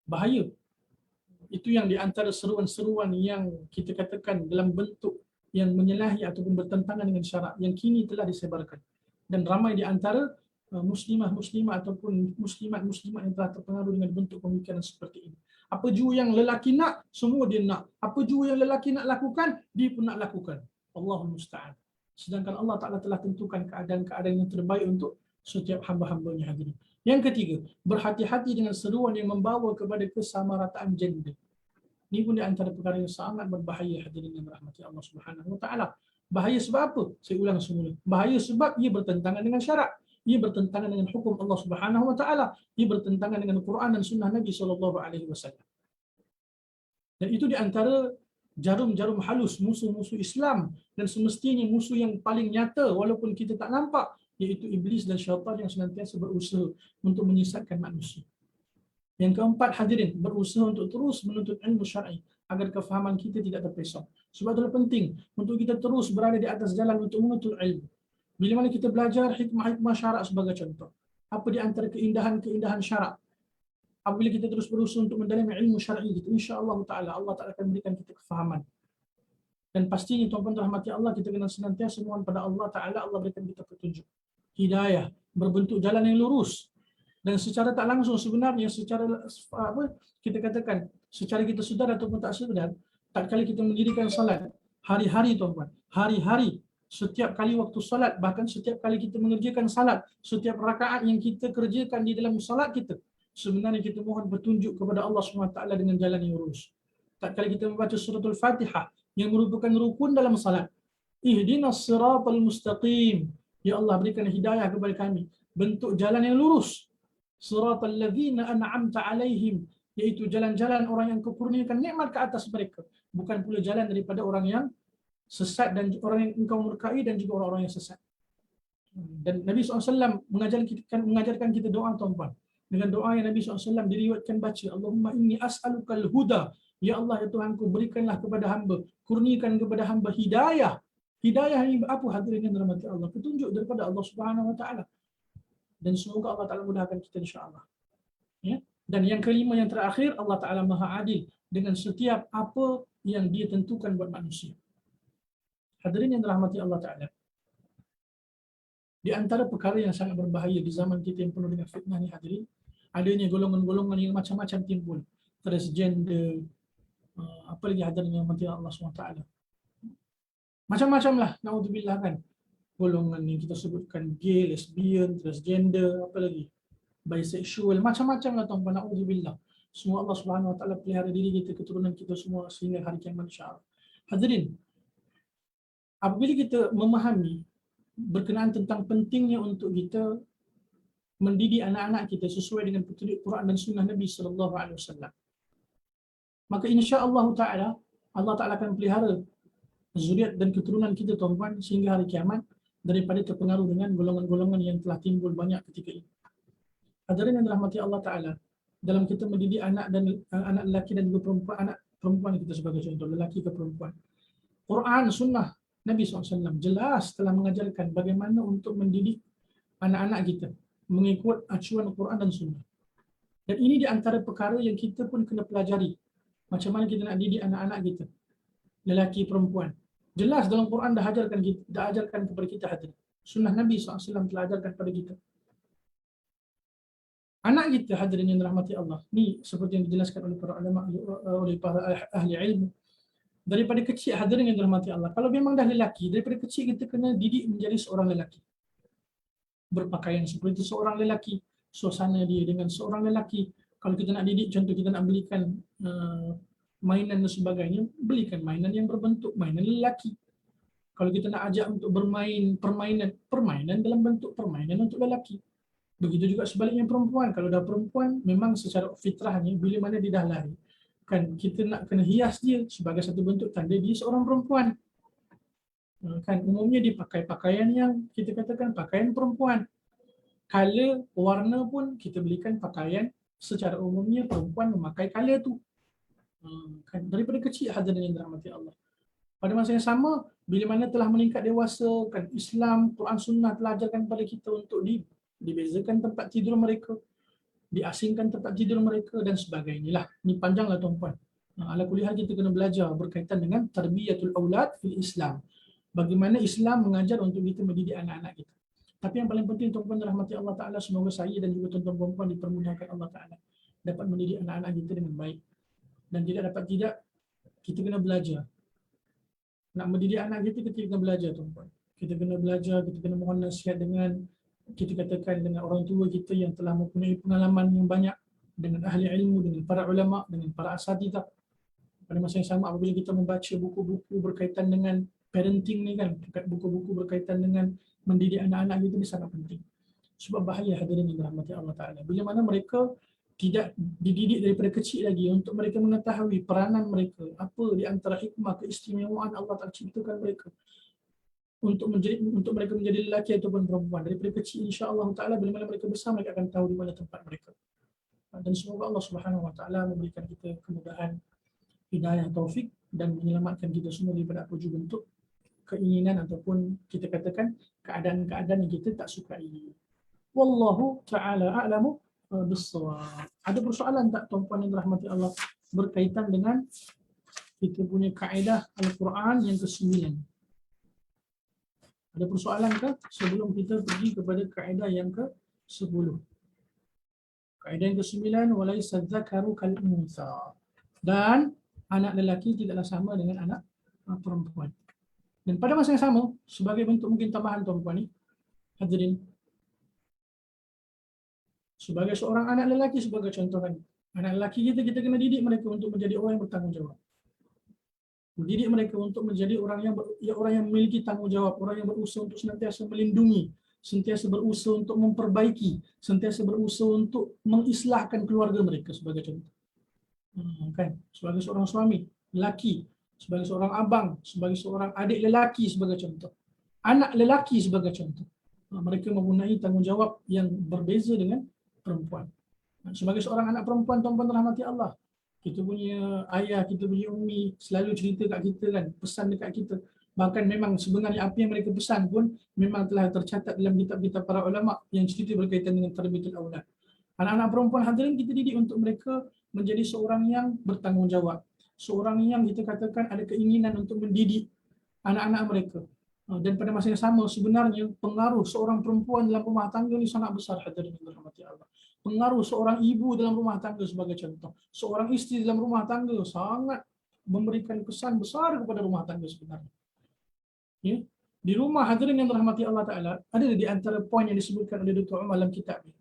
Bahaya. Itu yang di antara seruan-seruan yang kita katakan dalam bentuk yang menyalahi ataupun bertentangan dengan syarak yang kini telah disebarkan. Dan ramai di antara muslimah-muslimah ataupun muslimat-muslimat yang telah terpengaruh dengan bentuk pemikiran seperti ini. Apa jua yang lelaki nak, semua dia nak. Apa jua yang lelaki nak lakukan, dia pun nak lakukan. Allahul Musta'an. Sedangkan Allah Ta'ala telah tentukan keadaan-keadaan yang terbaik untuk setiap hamba-hambanya, hadirin. Yang ketiga, berhati-hati dengan seruan yang membawa kepada kesamarataan gender. Ini pun di antara perkara yang sangat berbahaya, hadirin yang dirahmati Allah Subhanahu wa taala. Bahaya sebab apa? Saya ulang semula. Bahaya sebab ia bertentangan dengan syarak. Ia bertentangan dengan hukum Allah Subhanahu wa taala. Ia bertentangan dengan Quran dan sunnah Nabi sallallahu alaihi wasallam. Dan itu di antara jarum-jarum halus musuh-musuh Islam, dan semestinya musuh yang paling nyata walaupun kita tak nampak, iaitu iblis dan syaitan yang senantiasa berusaha untuk menyesatkan manusia. Yang keempat, hadirin, berusaha untuk terus menuntut ilmu syar'i agar kefahaman kita tidak terpesong. Sebab itu penting untuk kita terus berada di atas jalan untuk menuntut ilmu. Bila mana kita belajar hikmah-hikmah syarak sebagai contoh, apa di antara keindahan-keindahan syarak, apabila kita terus berusaha untuk mendalami ilmu syar'i kita, insya-Allah taala Allah Taala akan berikan kita kefahaman. Dan pastinya tuan-tuan rahmati Allah, kita kena senantiasa mohon pada Allah Taala, Allah berikan kita petunjuk, hidayah berbentuk jalan yang lurus. Dan secara tak langsung sebenarnya, secara apa kita katakan, secara kita sedar ataupun tak sedar, tak kali kita mendirikan salat hari-hari tuan-tuan, hari-hari, setiap kali waktu salat, bahkan setiap kali kita mengerjakan salat, setiap rakaat yang kita kerjakan di dalam salat kita, sebenarnya kita mohon petunjuk kepada Allah SWT dengan jalan yang lurus. Tak kali kita membaca suratul Fatihah yang merupakan rukun dalam salat, ihdinas siratal mustaqim, ya Allah berikan hidayah kepada kami, bentuk jalan yang lurus, siratal ladzina an'amta alaihim, iaitu jalan-jalan orang yang kau kurniakan nikmat ke atas mereka, bukan pula jalan daripada orang yang sesat dan orang yang engkau murkai dan juga orang-orang yang sesat. Dan Nabi SAW mengajarkan kita doa tuan-tuan. Dengan doa yang Nabi SAW diriwayatkan baca, Allahumma inni as'alukal huda, ya Allah ya Tuhanku, berikanlah kepada hamba, kurniakan kepada hamba hidayah. Hidayah ini apa, hadirin yang dirahmati Allah? Petunjuk daripada Allah Subhanahu wa taala. Dan semoga Allah Taala mudahkan kita insya-Allah. Ya. Dan yang kelima, yang terakhir, Allah Taala Maha Adil dengan setiap apa yang Dia tentukan buat manusia. Hadirin yang dirahmati Allah Taala, di antara perkara yang sangat berbahaya di zaman kita yang penuh dengan fitnah ni, hadirin, adanya golongan-golongan yang macam-macam timbul, transgender, apa lagi, hadirin yang dirahmati Allah SWT. Macam-macam lah, naudzubillah kan. Golongan yang kita sebutkan gay, lesbian, transgender, apa lagi, bisexual, macam-macam lah tuan-tuan, naudzubillah. Semua Allah Subhanahu Wa Taala pelihara diri kita, keturunan kita semua sehingga hari kiamat insya-Allah. Hadirin, apabila kita memahami berkenaan tentang pentingnya untuk kita mendidik anak-anak kita sesuai dengan petunjuk Quran dan Sunnah Nabi Sallallahu Alaihi Wasallam, maka insya-Allah Taala Allah Taala akan pelihara zuriat dan keturunan kita tuan-tuan sehingga hari kiamat daripada terpengaruh dengan golongan-golongan yang telah timbul banyak ketika ini. Hadirin yang dirahmati Allah Taala, dalam kita mendidik anak dan anak lelaki dan juga perempuan, anak perempuan kita sebagai contoh, lelaki ke perempuan, Quran Sunnah Nabi SAW jelas telah mengajarkan bagaimana untuk mendidik anak-anak kita mengikut acuan Quran dan Sunnah. Dan ini di antara perkara yang kita pun kena pelajari. Macam mana kita nak didik anak-anak kita, lelaki perempuan. Jelas dalam Quran dah ajarkan kepada kita hadirin. Sunnah Nabi SAW telah ajarkan kepada kita. Anak kita hadirin yang dirahmati Allah, ni seperti yang dijelaskan oleh para ulama, oleh para ahli ilmu. Daripada kecil hadirin yang dirahmati Allah, kalau memang dah lelaki, daripada kecil kita kena didik menjadi seorang lelaki. Berpakaian seperti seorang lelaki, suasana dia dengan seorang lelaki. Kalau kita nak didik, contoh kita nak belikan mainan dan sebagainya, belikan mainan yang berbentuk mainan lelaki. Kalau kita nak ajak untuk bermain permainan dalam bentuk permainan untuk lelaki. Begitu juga sebaliknya perempuan. Kalau dah perempuan, memang secara fitrahnya bila mana dia dah lahir, kan kita nak kena hias dia sebagai satu bentuk tanda dia seorang perempuan. Kan umumnya dia pakai pakaian yang kita katakan pakaian perempuan. Color, warna pun kita belikan pakaian secara umumnya perempuan memakai color tu. Kan daripada kecil hadirin yang dirahmati Allah. Pada masa yang sama, bila mana telah meningkat dewasa, kan Islam, Quran Sunnah telah ajarkan kepada kita untuk dibezakan tempat tidur mereka, diasingkan tempat tidur mereka dan sebagainya lah. Ni panjanglah tuan-puan. Ala kulli hal kita kena belajar berkaitan dengan tarbiyatul aulad fil Islam. Bagaimana Islam mengajar untuk kita mendidik anak-anak kita. Tapi yang paling penting tuan-puan rahmati Allah Ta'ala, semoga saya dan juga tuan-tuan perempuan dipermudahkan Allah Ta'ala dapat mendidik anak-anak kita dengan baik. Dan tidak, kita kena belajar. Nak mendidik anak kita kena belajar tuan-puan. Kita kena belajar, kita kena mohon nasihat dengan, kita katakan dengan orang tua kita yang telah mempunyai pengalaman yang banyak, dengan ahli ilmu, dengan para ulama, dengan para asatidzah. Pada masa yang sama apabila kita membaca buku-buku berkaitan dengan parenting ni kan, buku-buku berkaitan dengan mendidik anak-anak kita ni sangat penting. Sebab bahaya hadirin yang dirahmati Allah Ta'ala, bila mana mereka tidak dididik daripada kecil lagi untuk mereka mengetahui peranan mereka, apa di antara hikmah keistimewaan Allah Ta'ala ciptakan mereka untuk mereka menjadi lelaki ataupun perempuan. Daripada kecil insya-Allah Ta'ala bila mana mereka besar, mereka akan tahu di mana tempat mereka. Dan semoga Allah Subhanahu Wa Ta'ala memberikan kita kemudahan, hidayah, taufik dan menyelamatkan kita semua daripada apa juga bentuk keinginan ataupun kita katakan keadaan-keadaan yang kita tak sukai. Wallahu ta'ala a'lamu bis-shawab. Ada persoalan tak tuan-puan yang dirahmati Allah berkaitan dengan kita punya kaedah Al-Quran yang ke-9? Ada persoalan ke sebelum kita pergi kepada kaedah yang ke-10? Kaedah yang ke-9, walaysa dzakaru kal untha. Dan anak lelaki tidaklah sama dengan anak perempuan. Dan pada masa yang sama, sebagai bentuk mungkin tambahan tuan-puan ni, hadirin, sebagai seorang anak lelaki, sebagai contoh kan, anak lelaki kita kena didik mereka untuk menjadi orang yang bertanggungjawab. Mendidik mereka untuk menjadi orang yang memiliki tanggungjawab, orang yang berusaha untuk senantiasa melindungi, sentiasa berusaha untuk memperbaiki, sentiasa berusaha untuk mengislahkan keluarga mereka sebagai contoh. Kan, sebagai seorang suami lelaki, sebagai seorang abang, sebagai seorang adik lelaki sebagai contoh, anak lelaki sebagai contoh, mereka mempunyai tanggungjawab yang berbeza dengan perempuan. Sebagai seorang anak perempuan, tuan-tuan rahmati Allah, kita punya ayah, kita punya ummi selalu cerita kat kita kan, pesan dekat kita. Bahkan memang sebenarnya apa yang mereka pesan pun memang telah tercatat dalam kitab-kitab para ulama yang cerita berkaitan dengan tarbiyatul aulad. Anak-anak perempuan hadirin kita didik untuk mereka menjadi seorang yang bertanggungjawab, seorang yang kita katakan ada keinginan untuk mendidik anak-anak mereka. Dan pada masa yang sama sebenarnya pengaruh seorang perempuan dalam rumah tangga ni sangat besar hadirin yang dirahmati Allah. Pengaruh seorang ibu dalam rumah tangga sebagai contoh, seorang isteri dalam rumah tangga sangat memberikan kesan besar kepada rumah tangga sebenarnya. Ya? Di rumah hadirin yang dirahmati Allah Ta'ala, ada di antara poin yang disebutkan oleh Dr. Umar dalam kitab ini.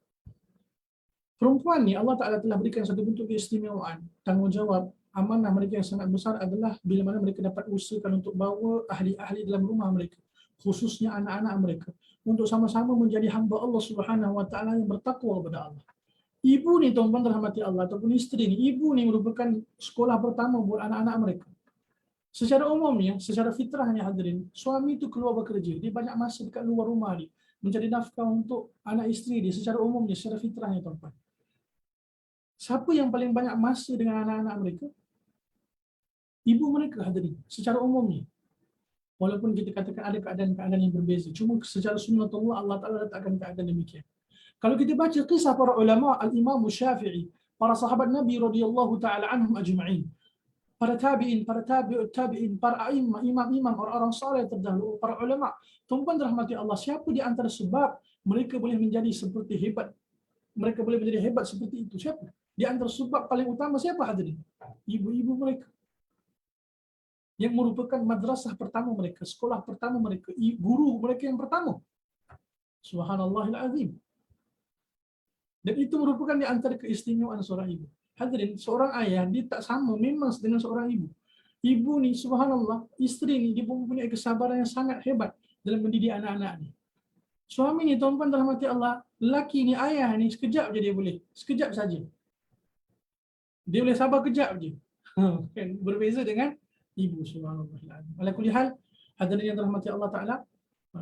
Perempuan ni Allah Ta'ala telah berikan satu bentuk keistimewaan, tanggungjawab, amanah mereka yang sangat besar adalah bila mana mereka dapat usahakan untuk bawa ahli-ahli dalam rumah mereka, khususnya anak-anak mereka, untuk sama-sama menjadi hamba Allah Subhanahu Wa Ta'ala yang bertakwa kepada Allah. Ibu ni tuan-tuan dirahmati Allah ataupun isteri ni, ibu ni merupakan sekolah pertama buat anak-anak mereka. Secara umumnya, secara fitrahnya hadirin, suami itu keluar bekerja, dia banyak masa dekat luar rumah dia, mencari nafkah untuk anak isteri dia secara umumnya, secara fitrahnya tuan-tuan. Siapa yang paling banyak masa dengan anak-anak mereka? Ibu mereka hadirin, secara umumnya. Walaupun kita katakan ada keadaan-keadaan yang berbeza, cuma secara sunnatullah Allah Ta'ala letakkan keadaan demikian. Kalau kita baca kisah para ulama, Al-Imam Syafi'i, para sahabat Nabi radhiyallahu ta'ala anhum ajma'in, para tabi'in, para tabi'in, para imam-imam, orang-orang saleh terdahulu, para ulama, tuan-tuan dirahmati Allah, siapa di antara sebab mereka boleh menjadi seperti hebat, mereka boleh menjadi hebat seperti itu? Siapa? Di antara sebab paling utama siapa hadirin? Ibu-ibu mereka. Yang merupakan madrasah pertama mereka, sekolah pertama mereka, guru mereka yang pertama. Subhanallahil azim. Dan itu merupakan di antara keistimewaan seorang ibu. Hadirin, seorang ayah dia tak sama memang dengan seorang ibu. Ibu ni subhanallah, isteri ni dia mempunyai kesabaran yang sangat hebat dalam mendidik anak-anak ni. Suami ni tuan-tuan dirahmati Allah, lelaki ni, ayah ni sekejap je dia boleh, sekejap saja. Dia boleh sabar kejap je. Kan berbeza dengan ibu, subhanallah. Ala kulli hal, hadirin yang dirahmati Allah Taala,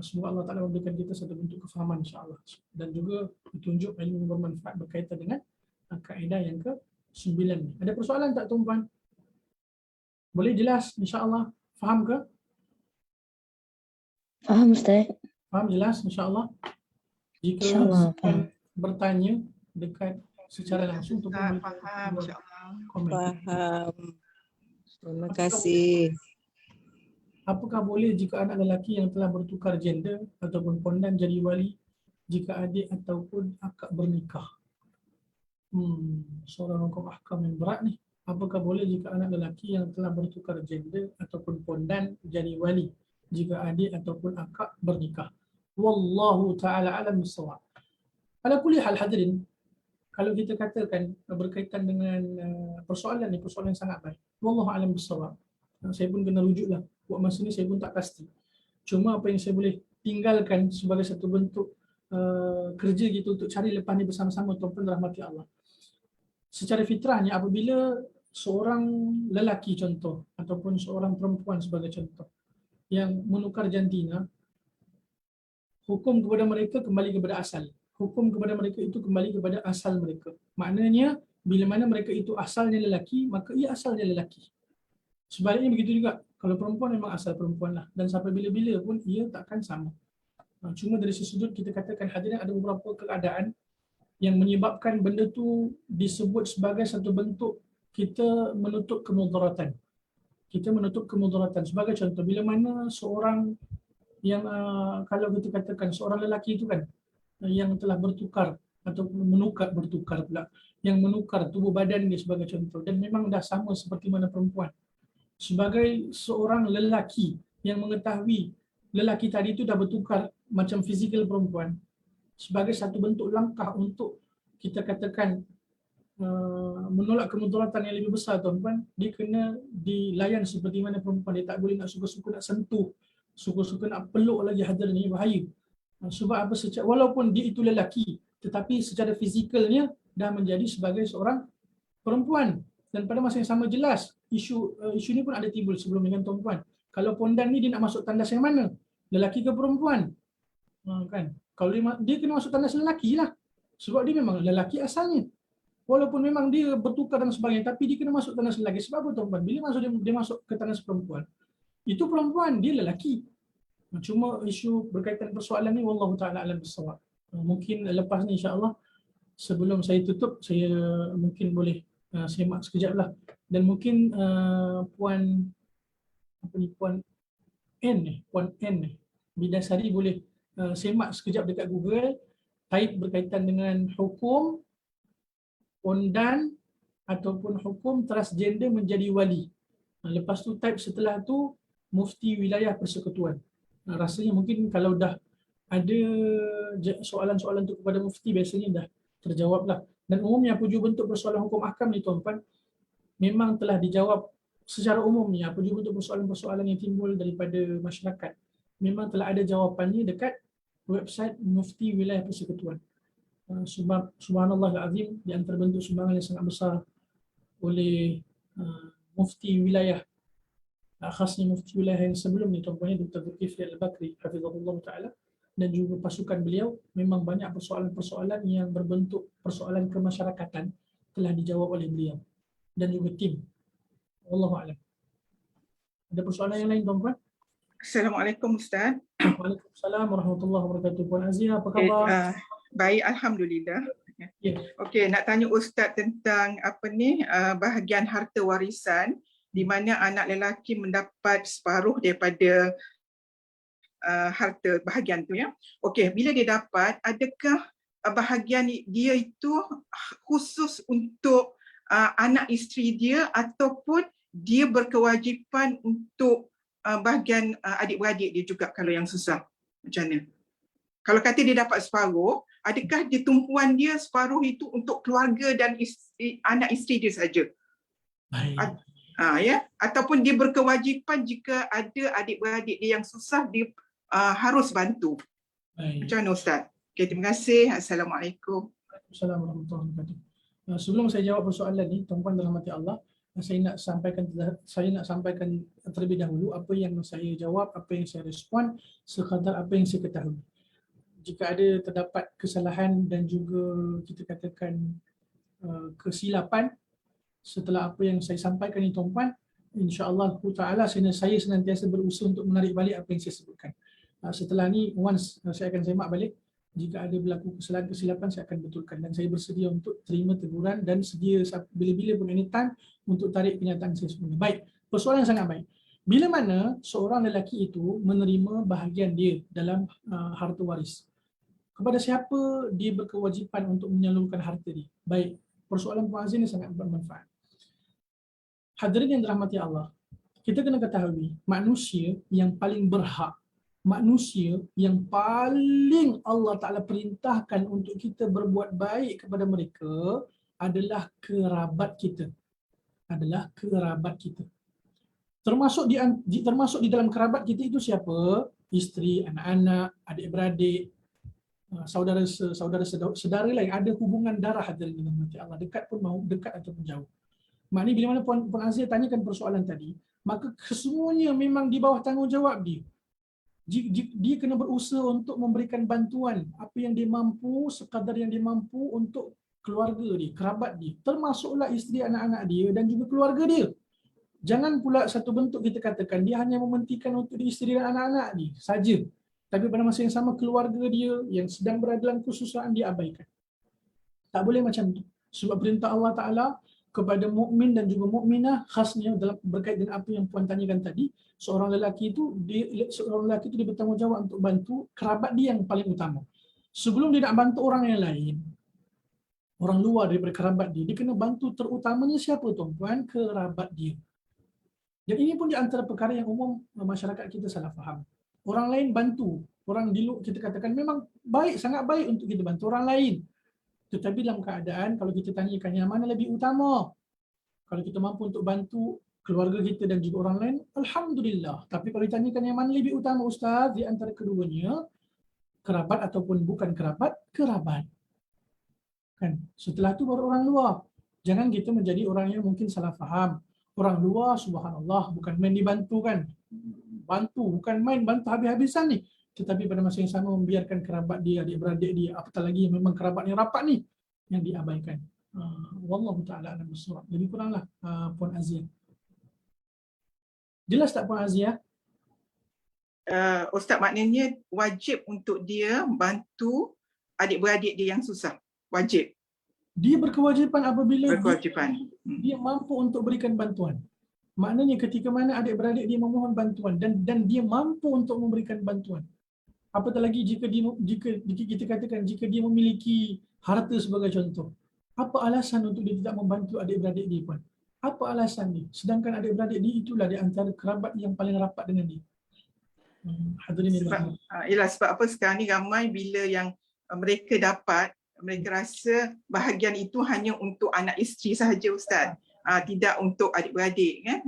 semoga Allah Taala memberikan kita satu bentuk kefahaman insya-Allah dan juga petunjuk ilmu yang bermanfaat berkaitan dengan kaedah yang ke-9 ni. Ada persoalan tak tuan-tuan? Boleh jelas insya-Allah? Faham ke? Faham Ustaz? Faham jelas insya-Allah? Jika InsyaAllah faham. bertanya dekat secara langsung tuan-tuan boleh Faham insya-Allah. komen. Faham. Terima kasih. Apakah boleh jika anak lelaki yang telah bertukar gender ataupun pondan jadi wali jika adik ataupun akak bernikah? Soalan hukum ahkam yang berat ni. Apakah boleh jika anak lelaki yang telah bertukar gender ataupun pondan jadi wali jika adik ataupun akak bernikah? Wallahu ta'ala alam bissawab. Ala kulli hal hadirin, kalau kita katakan berkaitan dengan persoalan ni, persoalan yang sangat baik. Wallahu a'lam bissawab. Saya pun kena rujuklah. Buat masa ni saya pun tak pasti. Cuma apa yang saya boleh tinggalkan sebagai satu bentuk kerja gitu untuk cari lepas ni bersama-sama tuan-tuan rahmati Allah. Secara fitrahnya apabila seorang lelaki contoh ataupun seorang perempuan sebagai contoh yang menukar jantina, hukum kepada mereka kembali kepada asal. Hukum kepada mereka itu kembali kepada asal mereka. Maknanya bila mana mereka itu asalnya lelaki, maka ia asalnya lelaki. Sebaliknya begitu juga. Kalau perempuan memang asal perempuan lah. Dan sampai bila-bila pun ia takkan sama. Cuma dari sisi sudut kita katakan hadirin ada beberapa keadaan yang menyebabkan benda tu disebut sebagai satu bentuk kita menutup kemudaratan. Kita menutup kemudaratan. Sebagai contoh, bila mana seorang yang kalau kita katakan seorang lelaki itu kan yang telah bertukar atau bertukar pula, yang menukar tubuh badan dia sebagai contoh dan memang dah sama seperti mana perempuan. Sebagai seorang lelaki yang mengetahui lelaki tadi itu dah bertukar macam fizikal perempuan, sebagai satu bentuk langkah untuk kita katakan menolak kemudaratan yang lebih besar tuan-tuan, dia kena dilayan seperti mana perempuan. Dia tak boleh nak suka-suka nak sentuh, suka-suka nak peluk lagi, hadirin, ini bahaya. Sebab apa? Walaupun dia itu lelaki, tetapi secara fizikalnya dah menjadi sebagai seorang perempuan. Dan pada masa yang sama jelas, isu ni pun ada timbul sebelum dengan tuan-tuan. Kalau pondan ni dia nak masuk tandas yang mana? Lelaki ke perempuan? Kan? Kalau dia kena masuk tandas lelaki lah. Sebab dia memang lelaki asalnya. Walaupun memang dia bertukar dan sebagainya, tapi dia kena masuk tandas lelaki. Sebab apa tuan-tuan? Bila dia masuk ke tandas perempuan, itu perempuan, dia lelaki. Cuma isu berkaitan persoalan ni wallahu ta'ala alam bissawab. Mungkin lepas ni insya-Allah sebelum saya tutup, saya mungkin boleh semak sekejap lah. Dan mungkin Puan N Bidasari boleh semak sekejap dekat Google, type berkaitan dengan hukum pondan ataupun hukum transgender menjadi wali. Lepas tu type setelah tu Mufti Wilayah Persekutuan. Rasanya mungkin kalau dah ada soalan-soalan tu kepada Mufti biasanya dah terjawab lah. Dan umumnya 7 bentuk persoalan hukum ahkam ni tuan-tuan memang telah dijawab secara umumnya. 7 bentuk persoalan-persoalan yang timbul daripada masyarakat memang telah ada jawapannya dekat website Mufti Wilayah Persekutuan. Subhanallah al-Azim, di antara bentuk sumbangan yang sangat besar oleh Mufti Wilayah, khasnya Mufti Wilayah yang sebelum ni tuan-tuan, Dr. Zulkifli Al-Bakri hafizahullah ta'ala, dan juga pasukan beliau, memang banyak persoalan-persoalan yang berbentuk persoalan kemasyarakatan telah dijawab oleh beliau dan juga tim. Wallahu a'lam. Ada persoalan yang lain tuan-tuan? Assalamualaikum Ustaz. Waalaikumsalam warahmatullahi wabarakatuh. Puan Azia, apa khabar? Baik, alhamdulillah. Ya. Okey, nak tanya Ustaz tentang bahagian harta warisan di mana anak lelaki mendapat separuh daripada harta bahagian tu ya. Okey, bila dia dapat, adakah bahagian dia itu khusus untuk anak isteri dia ataupun dia berkewajipan untuk bahagian adik-beradik dia juga kalau yang susah? Macam mana? Kalau kata dia dapat separuh, adakah dia tumpuan dia separuh itu untuk keluarga dan anak isteri dia saja? Baik. Ya, ataupun dia berkewajipan jika ada adik-beradik dia yang susah, dia harus bantu. Baik. Macam mana Ustaz? Okay, terima kasih. Assalamualaikum. Assalamualaikum warahmatullahi wabarakatuh. Sebelum saya jawab persoalan ni, tuan-tuan dan rahmati Allah, saya nak sampaikan terlebih dahulu apa yang saya jawab, apa yang saya respon, sekadar apa yang saya ketahui. Jika ada terdapat kesalahan dan juga kita katakan kesilapan setelah apa yang saya sampaikan ni tuan-tuan, insya-Allah Ta'ala saya senantiasa berusaha untuk menarik balik apa yang saya sebutkan. Setelah ni, once saya akan semak balik, jika ada berlaku kesalahan kesilapan saya akan betulkan, dan saya bersedia untuk terima teguran dan sedia bila-bila pun anytime untuk tarik kenyataan saya sebenarnya. Baik, persoalan yang sangat baik. Bila mana seorang lelaki itu menerima bahagian dia dalam harta waris, kepada siapa dia berkewajipan untuk menyalurkan harta dia? Baik, persoalan Puan Azin ini sangat bermanfaat. Hadirin yang dirahmati Allah, kita kena ketahui manusia yang paling berhak, manusia yang paling Allah Ta'ala perintahkan untuk kita berbuat baik kepada mereka adalah kerabat kita. Adalah kerabat kita. Termasuk di dalam kerabat kita itu siapa? Isteri, anak-anak, adik-beradik, saudara lain, ada hubungan darah hadirin yang dirahmati Allah, dekat pun mau dekat ataupun jauh. Maknanya bila mana Puan Azia tanyakan persoalan tadi, maka kesemuanya memang di bawah tanggungjawab dia. Dia kena berusaha untuk memberikan bantuan apa yang dia mampu, sekadar yang dia mampu untuk keluarga dia, kerabat dia, termasuklah isteri, anak-anak dia dan juga keluarga dia. Jangan pula satu bentuk kita katakan dia hanya mementingkan untuk isteri dan anak-anak dia saja, tapi pada masa yang sama keluarga dia yang sedang berada dalam kesusahan dia abaikan. Tak boleh macam tu. Sebab perintah Allah Ta'ala kepada mukmin dan juga mukminah, khasnya dalam berkait dengan apa yang Puan tanyakan tadi, seorang lelaki itu dia bertanggungjawab untuk bantu kerabat dia yang paling utama. Sebelum dia nak bantu orang yang lain, orang luar daripada kerabat dia kena bantu terutamanya siapa tuan-tuan? Kerabat dia. Dan ini pun di antara perkara yang umum masyarakat kita salah faham. Orang lain bantu, orang di luar kita katakan memang baik, sangat baik untuk kita bantu orang lain. Tetapi dalam keadaan kalau kita tanyakan yang mana lebih utama, kalau kita mampu untuk bantu keluarga kita dan juga orang lain, alhamdulillah. Tapi kalau ditanyakan yang mana lebih utama Ustaz di antara keduanya, kerabat ataupun bukan kerabat, kerabat. Kan? Setelah itu baru orang luar. Jangan kita menjadi orang yang mungkin salah faham. Orang luar, subhanallah, bukan main dibantu kan. Bantu, bukan main bantu habis-habisan ni. Tetapi pada masa yang sama membiarkan kerabat dia, adik-beradik dia, apatah lagi yang memang kerabat yang rapat ni, yang diabaikan. Wallahu ta'ala alam bissawab. Lebih kuranglah Puan Azia. Jelas tak Puan Azia? Ustaz, maknanya wajib untuk dia bantu adik-beradik dia yang susah. Wajib. Dia berkewajipan apabila Berkewajipan. dia mampu untuk berikan bantuan. Maknanya ketika mana adik-beradik dia memohon bantuan dan dia mampu untuk memberikan bantuan. Apatah lagi jika kita katakan jika dia memiliki harta sebagai contoh. Apa alasan untuk dia tidak membantu adik-beradik dia pun? Apa alasan dia? Sedangkan adik-beradik dia itulah di antara kerabat yang paling rapat dengan dia. Hadirin sebab apa sekarang ni ramai bila yang mereka dapat Mereka rasa bahagian itu hanya untuk anak isteri sahaja, Ustaz. Tidak untuk adik-beradik kan.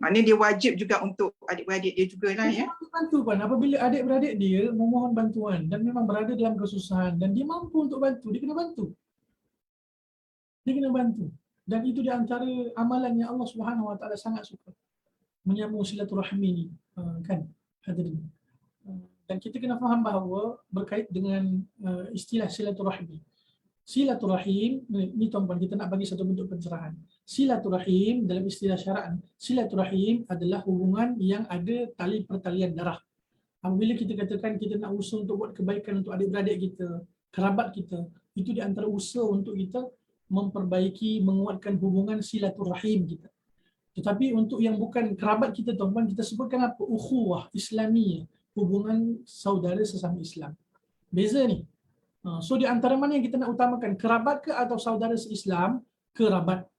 Maknanya dia wajib juga untuk adik-beradik dia jugalah ya. Bantu kan apabila adik-beradik dia memohon bantuan dan memang berada dalam kesusahan dan dia mampu untuk bantu, dia kena bantu. Dia kena bantu. Dan itu di antara amalan yang Allah Subhanahu Wa Taala sangat suka. Menyambung silaturahmi ni, kan hadirin. Dan kita kena faham bahawa berkait dengan istilah silaturahmi. Silaturahim, ni tuan-tuan, kita nak bagi satu bentuk pencerahan. Silaturahim dalam istilah syara'an, silaturahim adalah hubungan yang ada tali pertalian darah. Apabila kita katakan kita nak usaha untuk buat kebaikan untuk adik-beradik kita, kerabat kita, itu di antara usaha untuk kita memperbaiki, menguatkan hubungan silaturahim kita. Tetapi untuk yang bukan kerabat kita, tuan-tuan, kita sebutkan apa? Ukhuwah Islamiyah, hubungan saudara sesama Islam. Beza ni. So di antara mana yang kita nak utamakan, kerabat ke atau saudara se-Islam? Kerabat.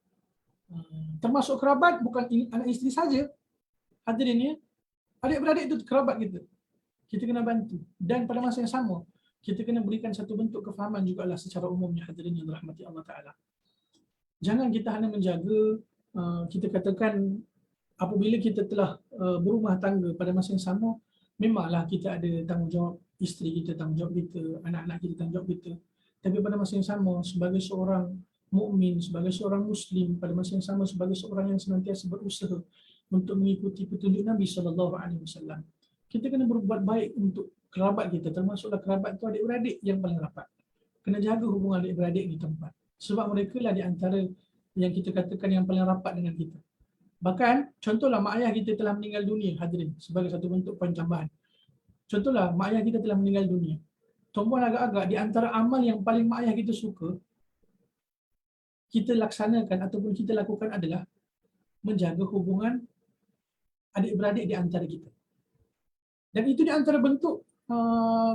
Termasuk kerabat bukan anak isteri saja. Hadirin ya, adik-beradik itu kerabat kita. Kita kena bantu. Dan pada masa yang sama, kita kena berikan satu bentuk kefahaman jugalah secara umumnya, hadirin yang dirahmati Allah Ta'ala. Jangan kita hanya menjaga, kita katakan apabila kita telah berumah tangga, pada masa yang sama, memanglah kita ada tanggungjawab, isteri kita tanggungjawab kita, anak-anak kita tanggungjawab kita. Tapi pada masa yang sama, sebagai seorang mukmin, sebagai seorang Muslim, pada masa yang sama sebagai seorang yang senantiasa berusaha untuk mengikuti petunjuk Nabi SAW, kita kena berbuat baik untuk kerabat kita, termasuklah kerabat itu adik-beradik yang paling rapat. Kena jaga hubungan adik-beradik di tempat. Sebab mereka lah di antara yang kita katakan yang paling rapat dengan kita. Bahkan, contohlah mak ayah kita telah meninggal dunia, hadirin, sebagai satu bentuk poin tambahan. Contohlah, mak ayah kita telah meninggal dunia. Tuan-puan, agak-agak di antara amal yang paling mak ayah kita suka, kita laksanakan ataupun kita lakukan adalah menjaga hubungan adik-beradik di antara kita. Dan itu di antara bentuk,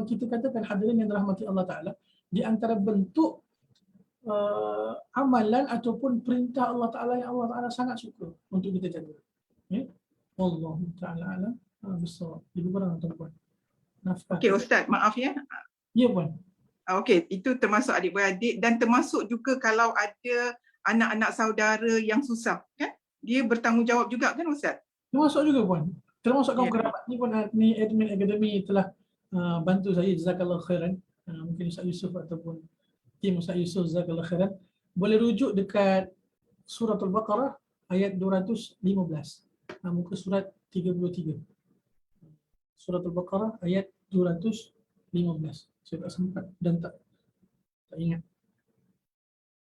kita katakan hadirin yang dirahmati Allah Ta'ala, di antara bentuk amalan ataupun perintah Allah Ta'ala yang Allah Ta'ala sangat suka untuk kita jaga. Ya? Wallahu ta'ala alam bissawab. Lebih kurang tuan-puan. Nafkah. Okey Ustaz, maaf ya. Ya puan. Okey, itu termasuk adik-beradik dan termasuk juga kalau ada anak-anak saudara yang susah, kan? Dia bertanggungjawab juga kan Ustaz? Termasuk juga puan. Termasuk kaum Ya. kerabat ni pun, ni admin akademi telah bantu saya, jazakallahu khairan. Mungkin Ustaz Yusuf ataupun tim Ustaz Yusuf, jazakallahu khairan. Boleh rujuk dekat Suratul Baqarah ayat 215. Muka surat 33. Suratul Baqarah ayat 215. Saya tak sempat dan tak ingat.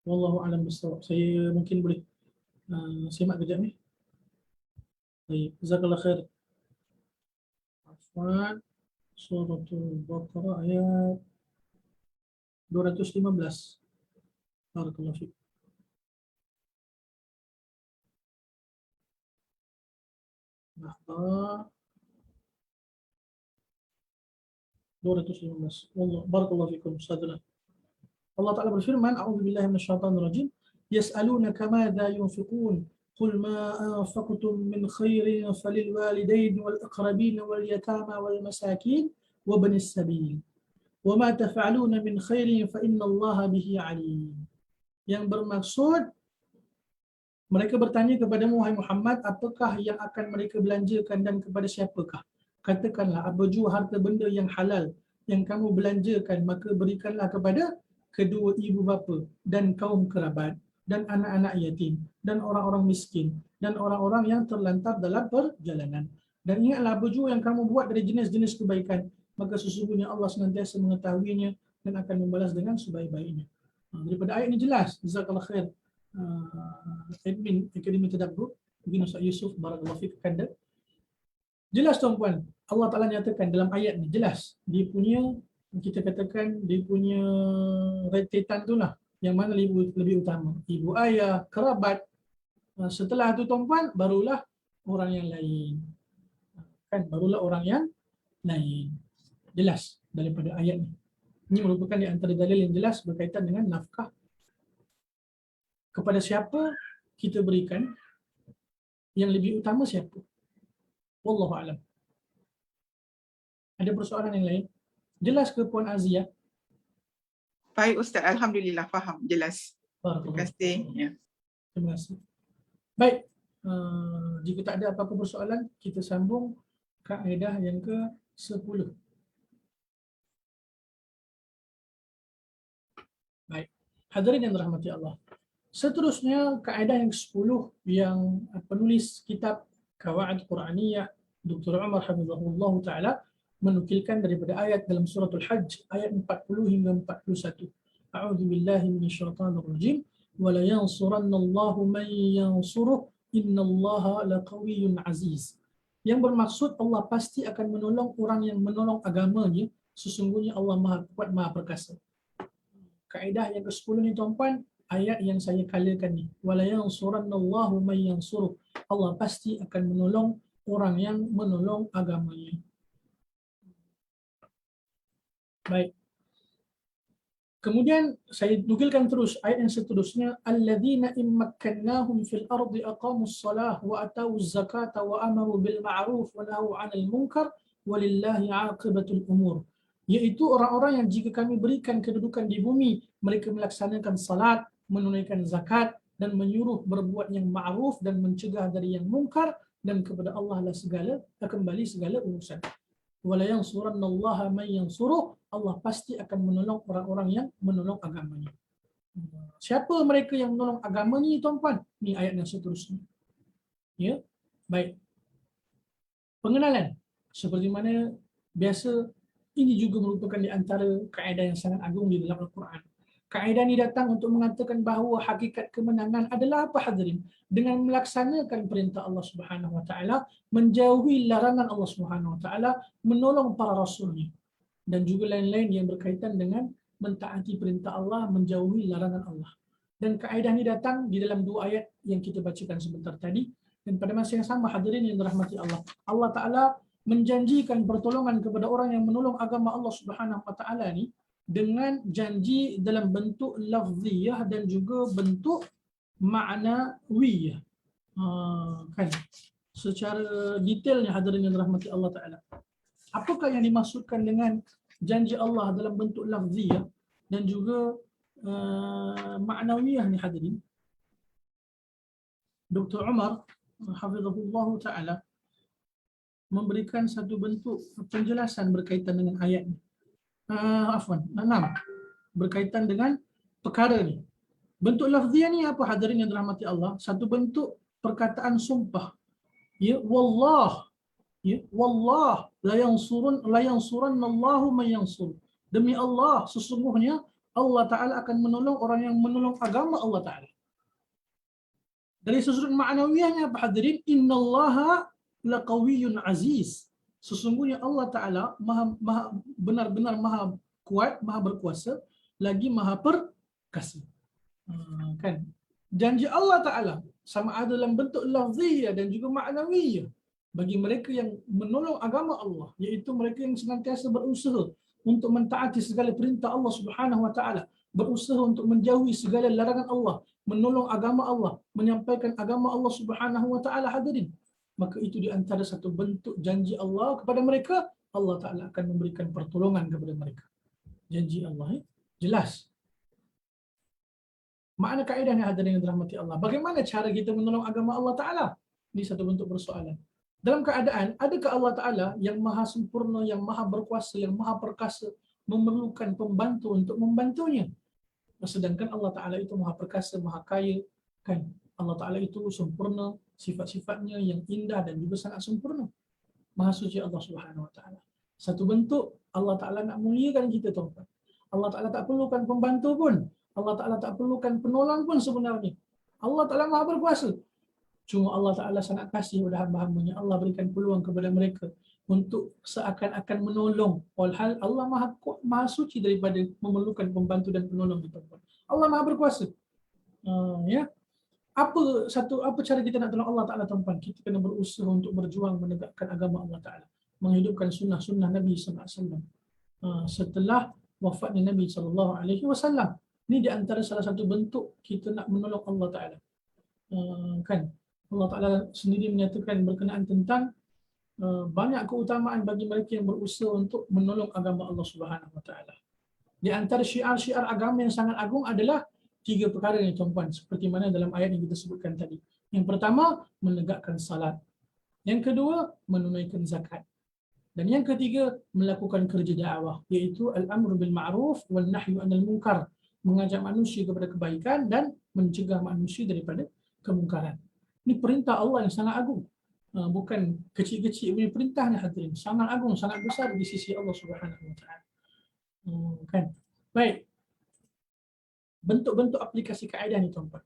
Wallahu a'lam bissawab. Saya mungkin boleh simak kejap ni. Baik, jazakallahu khair. Afwan. Suratul Baqarah ayat 215. Barakallahu fiik. Nah, 215. Wallah, barakallahu fiikum Ustazana. Allah Ta'ala berfirman, A'udzubillahi minasyaitonir rajim, yas'alunaka madza yunfiqun qul ma anfaqtum min khairin falil walidain wal aqrabin wal yatama wal masakin wa ibnis sabil wa ma taf'aluna min khairin fa innallaha bihi alim. Yang bermaksud, mereka bertanya kepadamu wahai Muhammad, apakah yang akan mereka belanjakan dan kepada siapakah? Katakanlah, apa jua harta benda yang halal yang kamu belanjakan, maka berikanlah kepada kedua ibu bapa dan kaum kerabat dan anak-anak yatim dan orang-orang miskin dan orang-orang yang terlantar dalam perjalanan. Dan ingatlah, apa jua yang kamu buat dari jenis-jenis kebaikan, maka sesungguhnya Allah senantiasa mengetahuinya dan akan membalas dengan sebaik-baiknya. Daripada ayat ini jelas, jazakallahu khair admin Akademi Tadabbur, mungkin Ustaz Yusuf, barakallahu fiik, kanda. Jelas tuan-puan, Allah Ta'ala nyatakan dalam ayat ni, jelas dia punya, kita katakan dia punya rentetan tu lah, yang mana lebih utama, ibu ayah, kerabat. Setelah tu tuan-puan, barulah orang yang lain, kan, barulah orang yang lain. Jelas daripada ayat ni. Ini merupakan di antara dalil yang jelas berkaitan dengan nafkah. Kepada siapa kita berikan, yang lebih utama siapa? Wallahu a'lam. Ada persoalan yang lain? Jelas ke Puan Azia? Baik Ustaz, Alhamdulillah faham, jelas. Terima Barakallahu. kasih. Ya. Terima kasih. Baik, jika tak ada apa-apa persoalan, kita sambung kaedah yang ke-10. Baik, hadirin yang dirahmati Allah. Seterusnya, kaedah yang ke-10 yang penulis kitab Qawaid Quraniyah Dr. Umar Hafizahullah Ta'ala menukilkan daripada ayat dalam suratul Hajj ayat 40 hingga 41. A'udzu billahi minasyaitonir rajim. Wa la yansurannallahu man yansuruh innallaha laqawiyyun aziz. Yang bermaksud Allah pasti akan menolong orang yang menolong agamanya, sesungguhnya Allah Maha Kuat Maha Perkasa. Kaedah yang ke-10 ni tuan-puan, ayat yang saya kalakan ni. Wa la yansurannallahu man yansuruh. Allah pasti akan menolong orang yang menolong agamanya. Baik. Kemudian saya nukilkan terus ayat yang seterusnya, alladzina immakkannahum fil ardi aqamus salah wa atawuz zakata wa amaru bil ma'ruf wa nahaw 'anil munkar walillahi 'aqibatul umur. Iaitu orang-orang yang jika kami berikan kedudukan di bumi, mereka melaksanakan salat, menunaikan zakat dan menyuruh berbuat yang ma'ruf dan mencegah dari yang mungkar, dan kepada Allah lah segala kembali segala urusan. Wala yansurannallaha man yansuruh. Allah pasti akan menolong orang-orang yang menolong agamanya. Siapa mereka yang menolong agamanya ni tuan-puan? Ni ayat yang seterusnya. Ya, baik. Pengenalan. Seperti mana biasa, ini juga merupakan di antara kaedah yang sangat agung di dalam Al-Quran. Kaedah ini datang untuk mengatakan bahawa hakikat kemenangan adalah apa hadirin? Dengan melaksanakan perintah Allah Subhanahu Wa Taala, menjauhi larangan Allah Subhanahu Wa Taala, menolong para rasulnya, dan juga lain-lain yang berkaitan dengan mentaati perintah Allah, menjauhi larangan Allah. Dan kaedah ini datang di dalam dua ayat yang kita bacakan sebentar tadi. Dan pada masa yang sama hadirin yang dirahmati Allah, Allah Ta'ala menjanjikan pertolongan kepada orang yang menolong agama Allah Subhanahu Wa Taala ni dengan janji dalam bentuk lafziyah dan juga bentuk ma'nawiyah. Kan? Secara detailnya hadirin yang dirahmati Allah Ta'ala, apakah yang dimaksudkan dengan janji Allah dalam bentuk lafziyah dan juga ma'nawiyah ni hadirin? Dr. Umar Hafizahullah Ta'ala memberikan satu bentuk penjelasan berkaitan dengan ayat ni. Berkaitan dengan perkara ni. Bentuk lafziyah ni apa hadirin yang dirahmati Allah? Satu bentuk perkataan sumpah. Ya, wallah. Ya, wallah la yansurannallahu man yansur. Demi Allah, sesungguhnya Allah Ta'ala akan menolong orang yang menolong agama Allah Ta'ala. Dari sudut ma'nawiyahnya apa hadirin? Innallaha laqawiyyun aziz. Sesungguhnya Allah Ta'ala benar-benar maha kuat, maha berkuasa, lagi maha perkasa. Kan? Janji Allah Ta'ala sama ada dalam bentuk lafziyah dan juga ma'nawiyah bagi mereka yang menolong agama Allah, iaitu mereka yang senantiasa berusaha untuk mentaati segala perintah Allah Subhanahu Wa Ta'ala, berusaha untuk menjauhi segala larangan Allah, menolong agama Allah, menyampaikan agama Allah Subhanahu Wa Ta'ala hadirin. Maka itu di antara satu bentuk janji Allah kepada mereka, Allah Ta'ala akan memberikan pertolongan kepada mereka. Janji Allah jelas. Makna kaedah yang hadirin yang dirahmati Allah. Bagaimana cara kita menolong agama Allah Ta'ala? Ini satu bentuk persoalan. Dalam keadaan, adakah Allah Ta'ala yang maha sempurna, yang maha berkuasa, yang maha perkasa, memerlukan pembantu untuk membantunya? Sedangkan Allah Ta'ala itu maha perkasa, maha kaya. Kan? Allah Ta'ala itu sempurna, sifat-sifatnya yang indah dan juga sangat sempurna. Maha suci Allah Subhanahu Wa Ta'ala. Satu bentuk Allah Ta'ala nak muliakan kita, tuan-tuan. Allah Ta'ala tak perlukan pembantu pun. Allah Ta'ala tak perlukan penolong pun sebenarnya. Allah Ta'ala maha berkuasa. Cuma Allah Ta'ala sangat kasih kepada hamba-hambanya. Allah berikan peluang kepada mereka untuk seakan-akan menolong. Walhal Allah maha suci daripada memerlukan pembantu dan penolong. Allah maha berkuasa. Ya. Apa cara kita nak tolong Allah Ta'ala, tuan-tuan? Kita kena berusaha untuk berjuang menegakkan agama Allah Ta'ala, menghidupkan sunnah-sunnah Nabi SAW setelah wafatnya Nabi SAW. Ini di antara salah satu bentuk kita nak menolong Allah Ta'ala. Kan? Allah Ta'ala sendiri menyatakan berkenaan tentang banyak keutamaan bagi mereka yang berusaha untuk menolong agama Allah Subhanahu Wa Ta'ala. Di antara syiar-syiar agama yang sangat agung adalah 3 perkara ni tuan-puan, seperti mana dalam ayat yang kita sebutkan tadi. Yang pertama, menegakkan salat. Yang kedua, menunaikan zakat. Dan yang ketiga, melakukan kerja dakwah, iaitu al-amru bil ma'ruf wal nahyu 'anil munkar, mengajak manusia kepada kebaikan dan mencegah manusia daripada kemungkaran. Ini perintah Allah yang sangat agung. Bukan kecil-kecil punya perintah ni hadirin, sangat agung, sangat besar di sisi Allah Subhanahu Wa Taala. Kan? Baik. Bentuk-bentuk aplikasi kaedah ni tuan-tuan.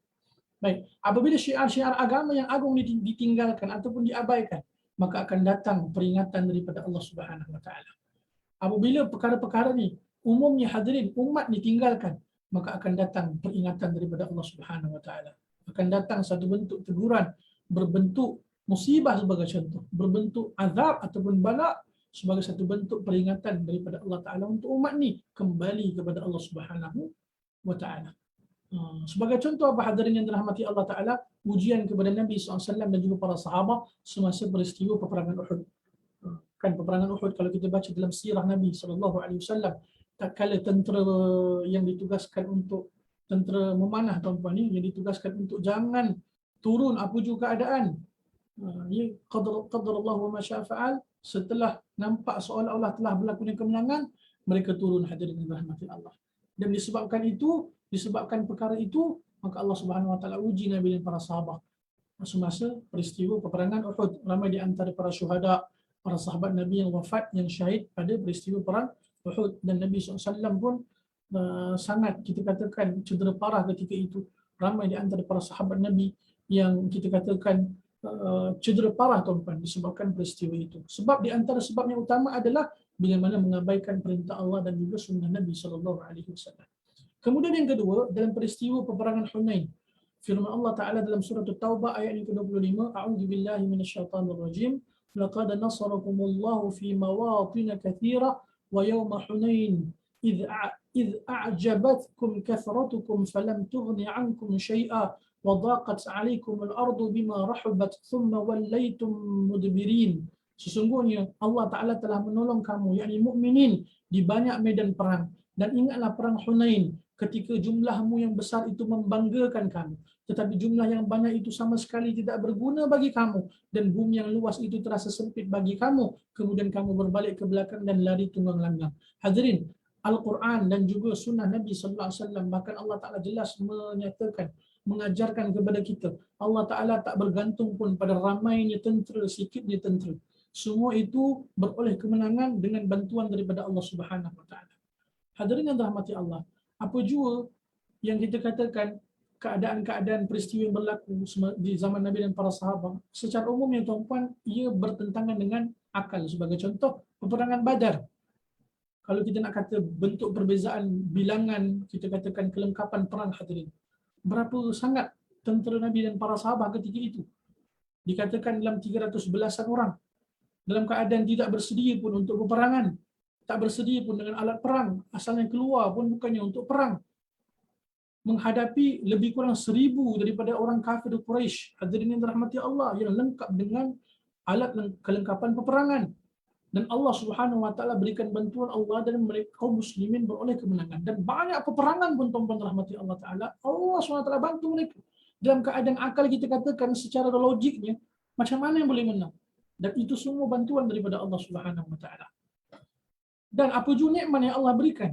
Baik, apabila syiar-syiar agama yang agung ditinggalkan ataupun diabaikan, maka akan datang peringatan daripada Allah Subhanahu Wa Taala. Apabila perkara-perkara ni umumnya hadirin umat ditinggalkan, maka akan datang peringatan daripada Allah Subhanahu Wa Taala. Akan datang satu bentuk teguran berbentuk musibah sebagai contoh, berbentuk azab ataupun bala sebagai satu bentuk peringatan daripada Allah Taala untuk umat ni kembali kepada Allah Subhanahu Wa Taala. Sebagai contoh apa hadirin yang dirahmati Allah Ta'ala, ujian kepada Nabi SAW dan juga para sahabat semasa peristiwa peperangan Uhud. Kan peperangan Uhud kalau kita baca dalam sirah Nabi SAW, tak kala tentera yang ditugaskan untuk tentera memanah tuan-puan ni, yang ditugaskan untuk jangan turun apa juga keadaan. Qadar Allah wa ma syaa fa'al, setelah nampak seolah-olah telah berlakunya kemenangan, mereka turun hadirin yang dirahmati Allah. Dan disebabkan perkara itu, maka Allah Subhanahu Wa Taala uji Nabi dan para sahabat semasa peristiwa peperangan Uhud. Ramai di antara para syuhada, para sahabat Nabi yang wafat, yang syahid pada peristiwa perang Uhud, dan Nabi SAW pun sangat kita katakan cedera parah ketika itu. Ramai di antara para sahabat Nabi yang kita katakan cedera parah tuan-tuan disebabkan peristiwa itu. Sebab di antara sebab yang utama adalah bagaimana mengabaikan perintah Allah dan juga sunnah Nabi SAW. Kemudian yang kedua, dalam peristiwa peperangan Hunain, firman Allah Ta'ala dalam surah At-Taubah ayat yang ke-25, A'udzubillahi minasyaitanirrajim, laqad nasarakumullahu fi mawatin katsira wa yawma Hunain idh a'jabatkum kathratukum falam tughni 'ankum syai'a wa dhaqat 'alaykum al-ardu bima rahabat thumma wallaytum mudbirin. Sesungguhnya Allah Ta'ala telah menolong kamu, yakni mukminin, di banyak medan perang. Dan ingatlah perang Hunain, ketika jumlahmu yang besar itu membanggakan kamu, tetapi jumlah yang banyak itu sama sekali tidak berguna bagi kamu, dan bumi yang luas itu terasa sempit bagi kamu, kemudian kamu berbalik ke belakang dan lari tunggang langgang. Hadirin, Al-Quran dan juga sunnah Nabi SAW, bahkan Allah Ta'ala jelas menyatakan, mengajarkan kepada kita, Allah Ta'ala tak bergantung pun pada ramainya tentera, sikitnya tentera. Semua itu beroleh kemenangan dengan bantuan daripada Allah Subhanahu Wa Ta'ala. Hadirin yang dirahmati Allah, apa jua yang kita katakan keadaan-keadaan peristiwa yang berlaku di zaman Nabi dan para sahabat, secara umumnya tuan-puan, ia bertentangan dengan akal. Sebagai contoh, peperangan Badar. Kalau kita nak kata bentuk perbezaan bilangan, kita katakan kelengkapan perang hadirin, berapa sangat tentera Nabi dan para sahabat ketika itu? Dikatakan dalam 311 orang, dalam keadaan tidak bersedia pun untuk peperangan, tak bersedia pun dengan alat perang, asalnya keluar pun bukannya untuk perang, menghadapi lebih kurang 1000 daripada orang kafir Quraisy, hadirin yang dirahmati Allah, yang lengkap dengan alat kelengkapan peperangan. Dan Allah Subhanahu Wa Taala berikan bantuan Allah dan mereka kaum muslimin beroleh kemenangan. Dan banyak peperangan pun tuan-tuan dirahmati Allah Taala, Allah Subhanahu Wa Taala bantu mereka. Dalam keadaan akal kita katakan secara logiknya, macam mana yang boleh menang? Dan itu semua bantuan daripada Allah Subhanahu Wa Taala. Dan apa jua nikmat yang Allah berikan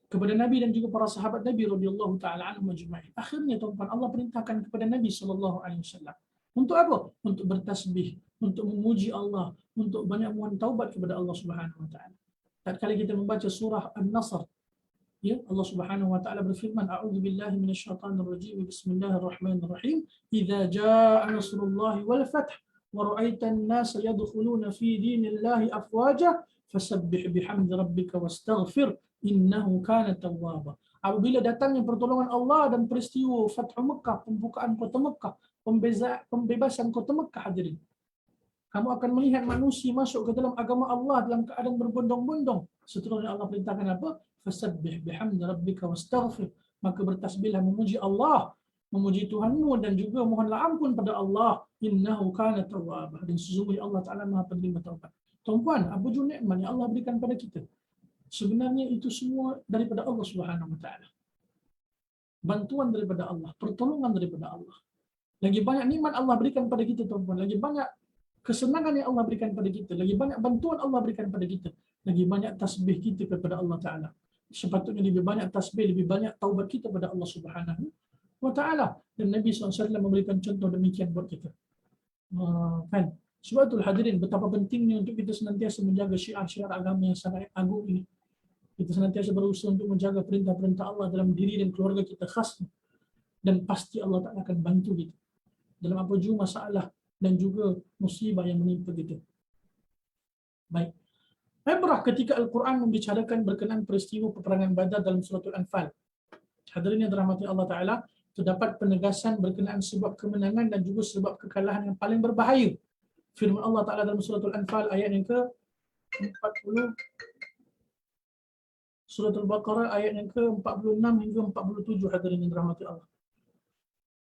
kepada Nabi dan juga para sahabat Nabi radhiyallahu taala anhum ajma'in. Akhirnya tuan-tuan, Allah perintahkan kepada Nabi sallallahu alaihi wasallam untuk apa? Untuk bertasbih, untuk memuji Allah, untuk banyak mohon taubat kepada Allah Subhanahu wa taala. Tatkala kita membaca surah An-Nasr, ya, Allah Subhanahu wa taala berfirman, a'udzubillahi minasyaitonir rajim, bismillahirrahmanirrahim, idza jaa nasrullahi wal fath wa ra'aitan nasa yadkhuluna fi dinillahi afwaja fasabbih bihamdi rabbika wastaghfir innahu kana tawwaba. Apabila datangnya pertolongan Allah dan peristiwa Fathu Mekah, pembukaan kota Mekah, pembebasan kota Mekah hadirin, kamu akan melihat manusia masuk ke dalam agama Allah dalam keadaan berbondong-bondong. Seterusnya Allah perintahkan apa? Fasabbih bihamdi rabbika wastaghfir. Maka bertasbihlah memuji Allah, memuji Tuhanmu dan juga mohonlah ampun pada Allah. Innahu kana tawwaba. Dan sesungguhnya Allah Ta'ala Maha penerima taubat. Tuan-puan, apa jua nikmat yang Allah berikan pada kita? sebenarnya itu semua daripada Allah Subhanahu wa taala. Bantuan daripada Allah, pertolongan daripada Allah. Lagi banyak nikmat Allah berikan pada kita, tuan-tuan. Lagi banyak kesenangan yang Allah berikan pada kita. Lagi banyak bantuan Allah berikan pada kita. Lagi banyak tasbih kita kepada Allah Ta'ala. Sepatutnya lebih banyak tasbih, lebih banyak taubat kita pada Allah Subhanahu wa Ta'ala. Dan Nabi SAW memberikan contoh demikian buat kita. Kan? Sebab itulah hadirin, betapa pentingnya untuk kita senantiasa menjaga syiar-syiar agama yang sangat agung ini. Kita senantiasa berusaha untuk menjaga perintah-perintah Allah dalam diri dan keluarga kita khasnya. Dan pasti Allah Ta'ala akan bantu kita dalam apa jua masalah dan juga musibah yang menimpa kita. Baik. Ibrah ketika Al-Quran membicarakan berkenaan peristiwa peperangan Badar dalam surah Al-Anfal. Hadirin yang dirahmati Allah Ta'ala, terdapat penegasan berkenaan sebab kemenangan dan juga sebab kekalahan yang paling berbahaya. Firman Allah Ta'ala dalam surah Al-Anfal ayat yang ke-40, surah Al-Baqarah ayat yang ke-46 hingga 47, hadirin yang dirahmati Allah.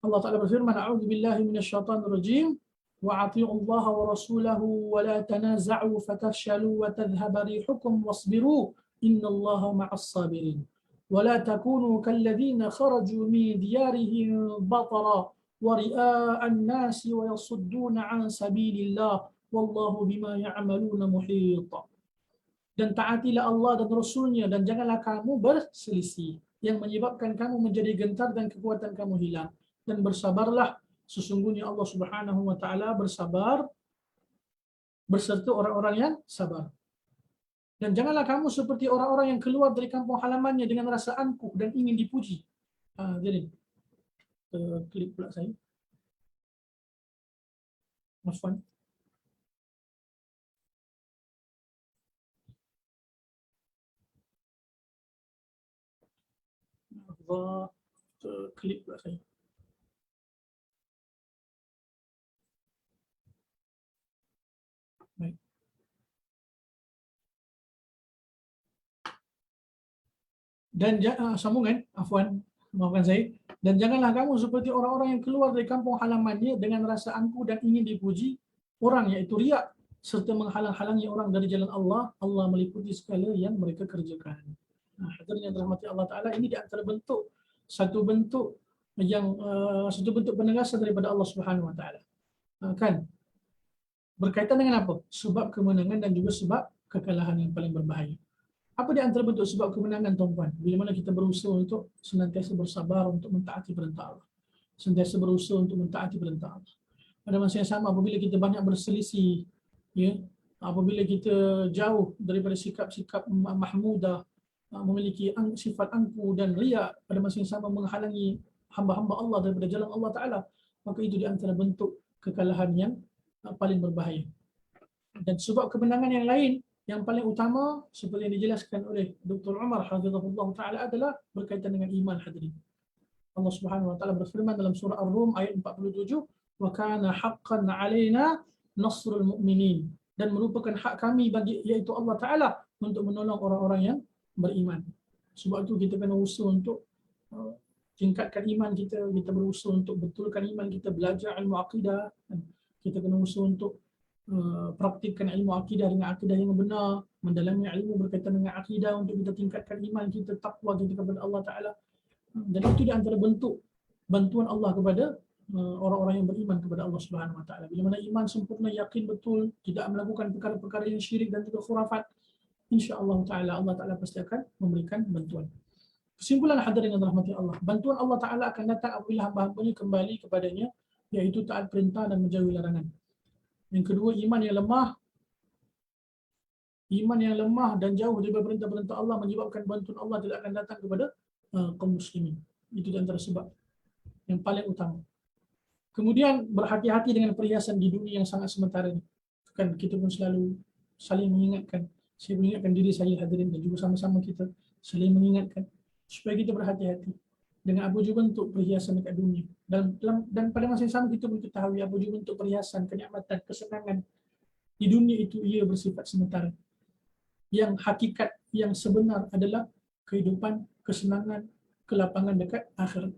Allah Ta'ala berfirman, A'udzu billahi minasyaitonir rajim, wa atii'u Allah wa rasulahu wa la tanaza'u fatafshalu wa tadhhaba rihukum wasbiru innallaha ma'as sabirin. Wa la takunu kalladzina kharaju min diyarihim batara wa ri'a'an nasi wa yasudduna 'an sabilillah wallahu bima ya'maluna muhit. Dan taatilah Allah dan Rasulnya dan janganlah kamu berselisih yang menyebabkan kamu menjadi gentar dan kekuatan kamu hilang. Dan bersabarlah, sesungguhnya Allah Subhanahu wa Ta'ala bersabar berserta orang-orang yang sabar. Dan janganlah kamu seperti orang-orang yang keluar dari kampung halamannya dengan rasa angkuh dan ingin dipuji. Jadi klik pula saya. Afwan. Klik pula saya. Baik. Dan sambungan, afwan, maafkan saya. Dan janganlah kamu seperti orang-orang yang keluar dari kampung halamannya dengan rasa angkuh dan ingin dipuji orang, iaitu riak, serta menghalang-halangi orang dari jalan Allah. Allah meliputi segala yang mereka kerjakan. Hadirin yang dirahmati Allah Ta'ala, ini di antara bentuk, satu bentuk penegasan daripada Allah Subhanahu Wa Ta'ala. Kan? Berkaitan dengan apa? Sebab kemenangan dan juga sebab kekalahan yang paling berbahaya. Apa di antara bentuk sebab kemenangan, tuan-tuan? Bila mana kita berusaha untuk senantiasa bersabar untuk mentaati perintah Allah. Senantiasa berusaha untuk mentaati perintah Allah. Pada masa yang sama, apabila kita banyak berselisih, ya, apabila kita jauh daripada sikap-sikap mahmudah, memiliki sifat angkuh dan riak, pada masa yang sama menghalangi hamba-hamba Allah daripada jalan Allah Ta'ala, maka itu di antara bentuk kekalahan yang paling berbahaya. Dan sebab kemenangan yang lain yang paling utama seperti yang dijelaskan oleh Dr. Umar hafizahullah taala adalah berkaitan dengan iman, hadirin. Allah Subhanahu wa taala berfirman dalam surah Ar-Rum ayat 47, wa kana haqqan 'alaina nasrul mu'minin, dan merupakan hak kami bagi iaitu Allah Taala untuk menolong orang-orang yang beriman. Sebab itu kita kena usaha untuk tingkatkan iman kita, kita berusaha untuk betulkan iman kita, belajar ilmu akidah, kita kena usaha untuk praktikkan ilmu akidah dengan akidah yang benar, mendalami ilmu berkaitan dengan akidah untuk kita tingkatkan iman kita, takwa kita kepada Allah Ta'ala. Dan itu di antara bentuk bantuan Allah kepada orang-orang yang beriman kepada Allah Subhanahu Wa Ta'ala. Bila mana iman sempurna, yakin betul, tidak melakukan perkara-perkara yang syirik dan juga khurafat, insya-Allah Ta'ala Allah Ta'ala pasti akan memberikan bantuan. Kesimpulan hadirin yang dirahmati Allah, bantuan Allah Ta'ala akan datang apabila hamba-hambanya kembali kepadanya, iaitu taat perintah dan menjauhi larangan. Yang kedua, iman yang lemah dan jauh daripada perintah-perintah Allah menyebabkan bantuan Allah tidak akan datang kepada kaum muslimin. Itu di antara sebab yang paling utama. Kemudian berhati-hati dengan perhiasan di dunia yang sangat sementara ini. Kan kita pun selalu saling mengingatkan. Saya mengingatkan diri saya, hadirin, dan juga sama-sama kita saling mengingatkan supaya kita berhati-hati dengan apa juga bentuk perhiasan dekat dunia. Dan pada masa yang sama kita pun ketahui apa juga bentuk perhiasan, kenikmatan, kesenangan di dunia itu ia bersifat sementara. Yang hakikat yang sebenar adalah kehidupan, kesenangan, kelapangan dekat akhirat.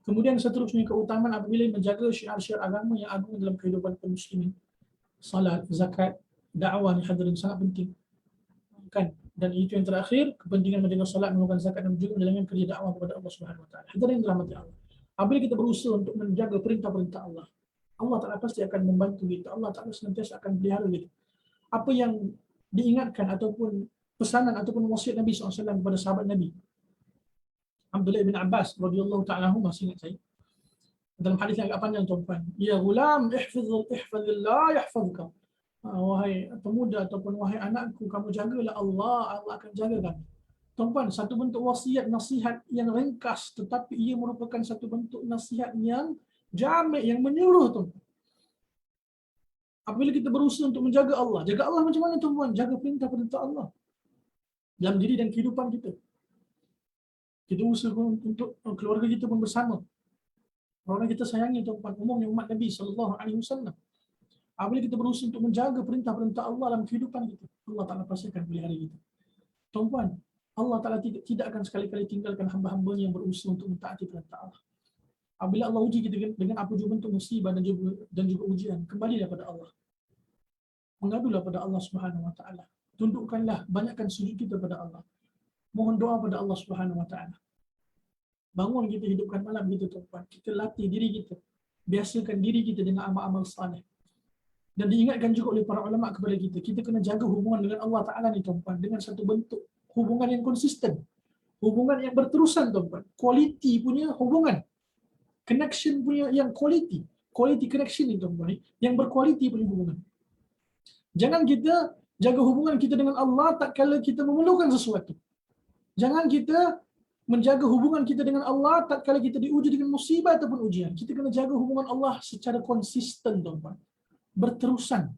Kemudian seterusnya keutamaan apabila menjaga syiar-syiar agama yang agung dalam kehidupan kaum muslimin. Salat, zakat, dakwah ni hadirin sangat penting. Kan Dan itu yang terakhir, kepentingan menjaga salat, menunaikan zakat dan juga menjalankan kerja dakwah kepada Allah Subhanahu wa taala. Hadirin dirahmati Allah. Apabila kita berusaha untuk menjaga perintah-perintah Allah, Allah Taala pasti akan membantu kita. Allah Taala senantiasa akan pelihara kita. Apa yang diingatkan ataupun pesanan ataupun wasiat Nabi SAW kepada sahabat Nabi Abdullah bin Abbas radhiyallahu ta'ala anhu, masih ingat saya dalam hadis yang agak panjang tuan-tuan, ya gulam ihfazillah yahfazka, wahai pemuda ataupun wahai anakku, kamu jagalah Allah, Allah akan jaga kamu. Tuan-tuan, satu bentuk wasiat nasihat yang ringkas, tetapi ia merupakan satu bentuk nasihat yang jami', yang menyeluruh tuan-tuan. Apabila kita berusaha untuk menjaga Allah, jaga Allah macam mana tuan-tuan? Jaga perintah-perintah Allah dalam diri dan kehidupan kita. Kita usaha untuk keluarga kita pun bersama. Orang kita sayangi tuan-tuan, umumnya umat Nabi SAW. Apabila kita berusaha untuk menjaga perintah-perintah Allah dalam kehidupan kita, Allah Ta'ala pasti akan pelihara kita. Tuan-tuan, Allah Ta'ala tidak akan sekali-kali tinggalkan hamba-hambanya yang berusaha untuk mentaati perintah Allah. Apabila Allah uji kita dengan apa juga bentuk musibah dan juga ujian, kembalilah pada Allah. Mengadulah pada Allah Subhanahu wa taala. Tundukkanlah, banyakkan sujud kita pada Allah. Mohon doa pada Allah Subhanahu wa taala. Bangun kita, hidupkan malam kita tuan-tuan. Kita latih diri kita. Biasakan diri kita dengan amal-amal saleh. Dan diingatkan juga oleh para ulama kepada kita, kita kena jaga hubungan dengan Allah Ta'ala ni tuan-tuan, dengan satu bentuk hubungan yang konsisten. Hubungan yang berterusan tuan-tuan. Quality punya hubungan. Connection punya yang quality. Quality connection ni tuan-tuan. Yang berkualiti punya hubungan. Jangan kita jaga hubungan kita dengan Allah tak kala kita memerlukan sesuatu. Jangan kita menjaga hubungan kita dengan Allah tak kala kita diuji dengan musibah ataupun ujian. Kita kena jaga hubungan Allah secara konsisten tuan-tuan. Berterusan.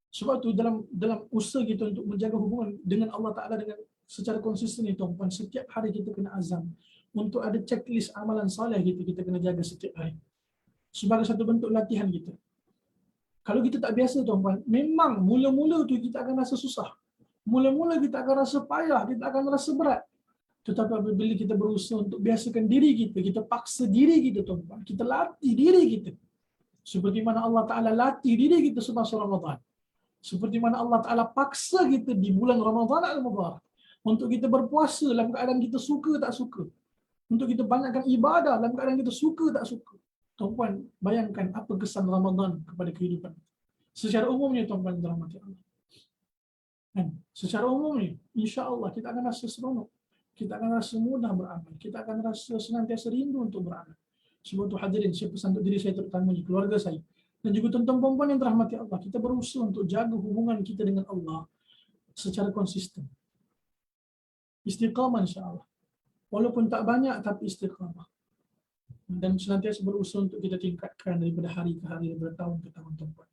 Sebab tu dalam usaha kita untuk menjaga hubungan dengan Allah Ta'ala dengan secara konsisten ni tuan-tuan, setiap hari kita kena azam untuk ada checklist amalan soleh kita kena jaga setiap hari. Sebagai satu bentuk latihan kita. Kalau kita tak biasa tuan-tuan, memang mula-mula tu kita akan rasa susah. Mula-mula kita akan rasa payah, kita akan rasa berat. Tetapi apabila kita berusaha untuk biasakan diri kita, kita paksa diri kita tuan-tuan, kita latih diri kita. Seperti mana Allah Ta'ala latih diri kita semasa Ramadan. Seperti mana Allah Ta'ala paksa kita di bulan Ramadan al-Mubarak. Untuk kita berpuasa dalam keadaan kita suka tak suka. Untuk kita banyakkan ibadah dalam keadaan kita suka tak suka. Tuan-tuan, bayangkan apa kesan Ramadan kepada kehidupan. Secara umumnya tuan-tuan dirahmati Allah. Dan secara umumnya, insya-Allah kita akan rasa seronok. Kita akan rasa mudah beramal. Kita akan rasa senantiasa rindu untuk beramal. Sebab itu hadirin, saya pesan untuk diri saya terutamanya, keluarga saya. Dan juga tuan-tuan perempuan yang dirahmati Allah. Kita berusaha untuk jaga hubungan kita dengan Allah secara konsisten. Istiqamah insya-Allah. Walaupun tak banyak tapi istiqamah. Dan senantiasa berusaha untuk kita tingkatkan daripada hari ke hari, daripada tahun ke tahun tuan-tuan.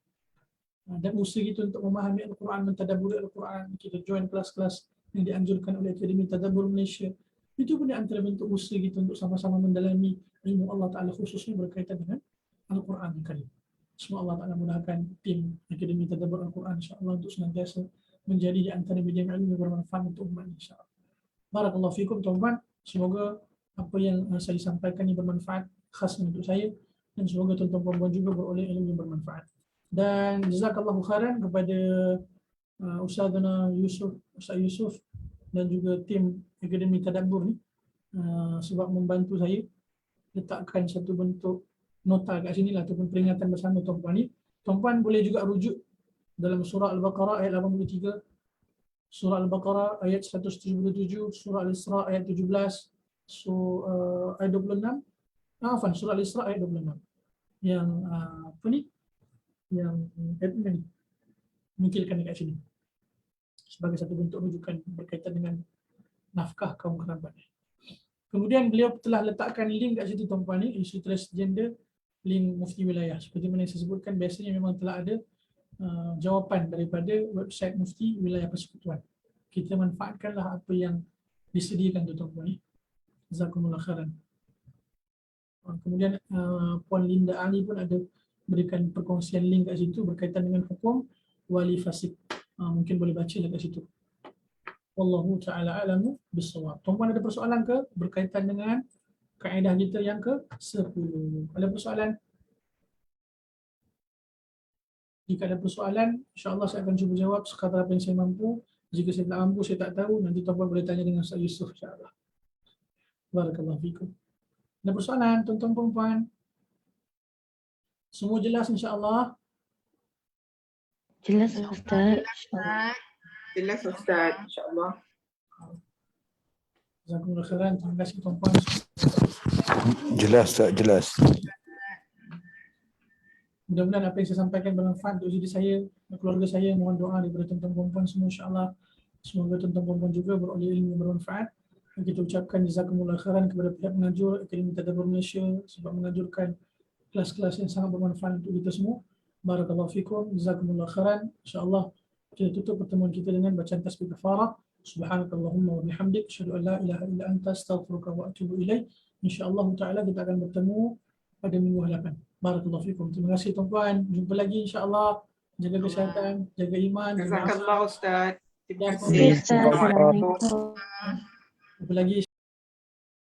Dan usaha kita untuk memahami Al-Quran, mentadabburi Al-Quran, kita join kelas-kelas yang dianjurkan oleh Akademi Tadabbur Malaysia. Itu pun antara bentuk usaha kita untuk sama-sama mendalami ilmu Allah Ta'ala khususnya berkaitan dengan Al-Quran yang Karim. Semoga Allah Ta'ala mudahkan tim Akademi Tadabbur Al-Quran insya-Allah untuk senantiasa menjadi di antara media ilmu yang bermanfaat untuk umat insya-Allah. Barakallahu fikum tuan-tuan. Semoga apa yang saya sampaikan ini bermanfaat khas untuk saya dan semoga tuan-tuan perempuan juga beroleh ilmu yang bermanfaat. Dan jazakallahu khairan kepada Ustazana Ustaz Yusuf dan juga tim Akademi Tadabbur ni sebab membantu saya letakkan satu bentuk nota kat sini lah ataupun peringatan bersama tuan-puan ni. Tuan-puan boleh juga rujuk dalam surah Al-Baqarah ayat 83, surah Al-Baqarah ayat 177, surah Al-Isra ayat 17, ayat 26, surah Al-Isra ayat 26. Yang apa ni? Yang admin ni nukilkan dekat sini sebagai satu bentuk rujukan berkaitan dengan nafkah kaum kerabat. Kemudian beliau telah letakkan link kat situ tuan-puan ni, isu transgender, link mufti wilayah. Seperti mana yang saya sebutkan, biasanya memang telah ada jawapan daripada website mufti wilayah persekutuan. Kita manfaatkanlah apa yang disediakan tu tuan-puan ni. Jazakumullah khairan. Kemudian Puan Linda Ali pun ada berikan perkongsian link kat situ berkaitan dengan hukum wali fasik. Mungkin boleh baca dekat situ. Wallahu ta'ala a'lamu bis-shawab. Tuan-puan ada persoalan ke berkaitan dengan kaedah kita yang ke-10? Ada persoalan? Jika ada persoalan, insya-Allah saya akan cuba jawab sekadar apa yang saya mampu. Jika saya tak mampu, saya tak tahu, nanti tuan-tuan boleh tanya dengan Ustaz Yusuf insya-Allah. Barakallahu fikum. Ada persoalan tuan-tuan puan-puan? Semua jelas insya-Allah? Jelas Ustaz. Jelas Ustaz, insya-Allah. Jazakumullah khairan. Terima kasih tuan-puan. Jelas tak jelas? Mudah-mudahan apa yang saya sampaikan bermanfaat untuk diri saya dan keluarga saya. Mohon doa daripada tuan-tuan puan-puan semua insya-Allah. Semoga tuan-tuan puan-puan juga beroleh ilmu yang bermanfaat. Dan kita ucapkan jazakumullah khairan kepada pihak penganjur Akademi Tadabbur Malaysia sebab menganjurkan kelas-kelas yang sangat bermanfaat untuk kita semua. Barakallahu fikum, jazakumullah khairan. Insya-Allah kita tutup pertemuan kita dengan bacaan tasbih kafarah. Subhanakallahumma wa bihamdik, asyhadu an la ilaha illa anta, astaghfiruka wa atubu ilaik. Insya-Allah taala kita akan bertemu pada minggu hadapan. Barakallahu fikum. Terima kasih tuan-tuan. Jumpa lagi insya-Allah. Jaga kesihatan, jaga iman. Jazakallah Ustaz. Terima Ya, kasih. Ustaz, Assalamualaikum. Jumpa lagi.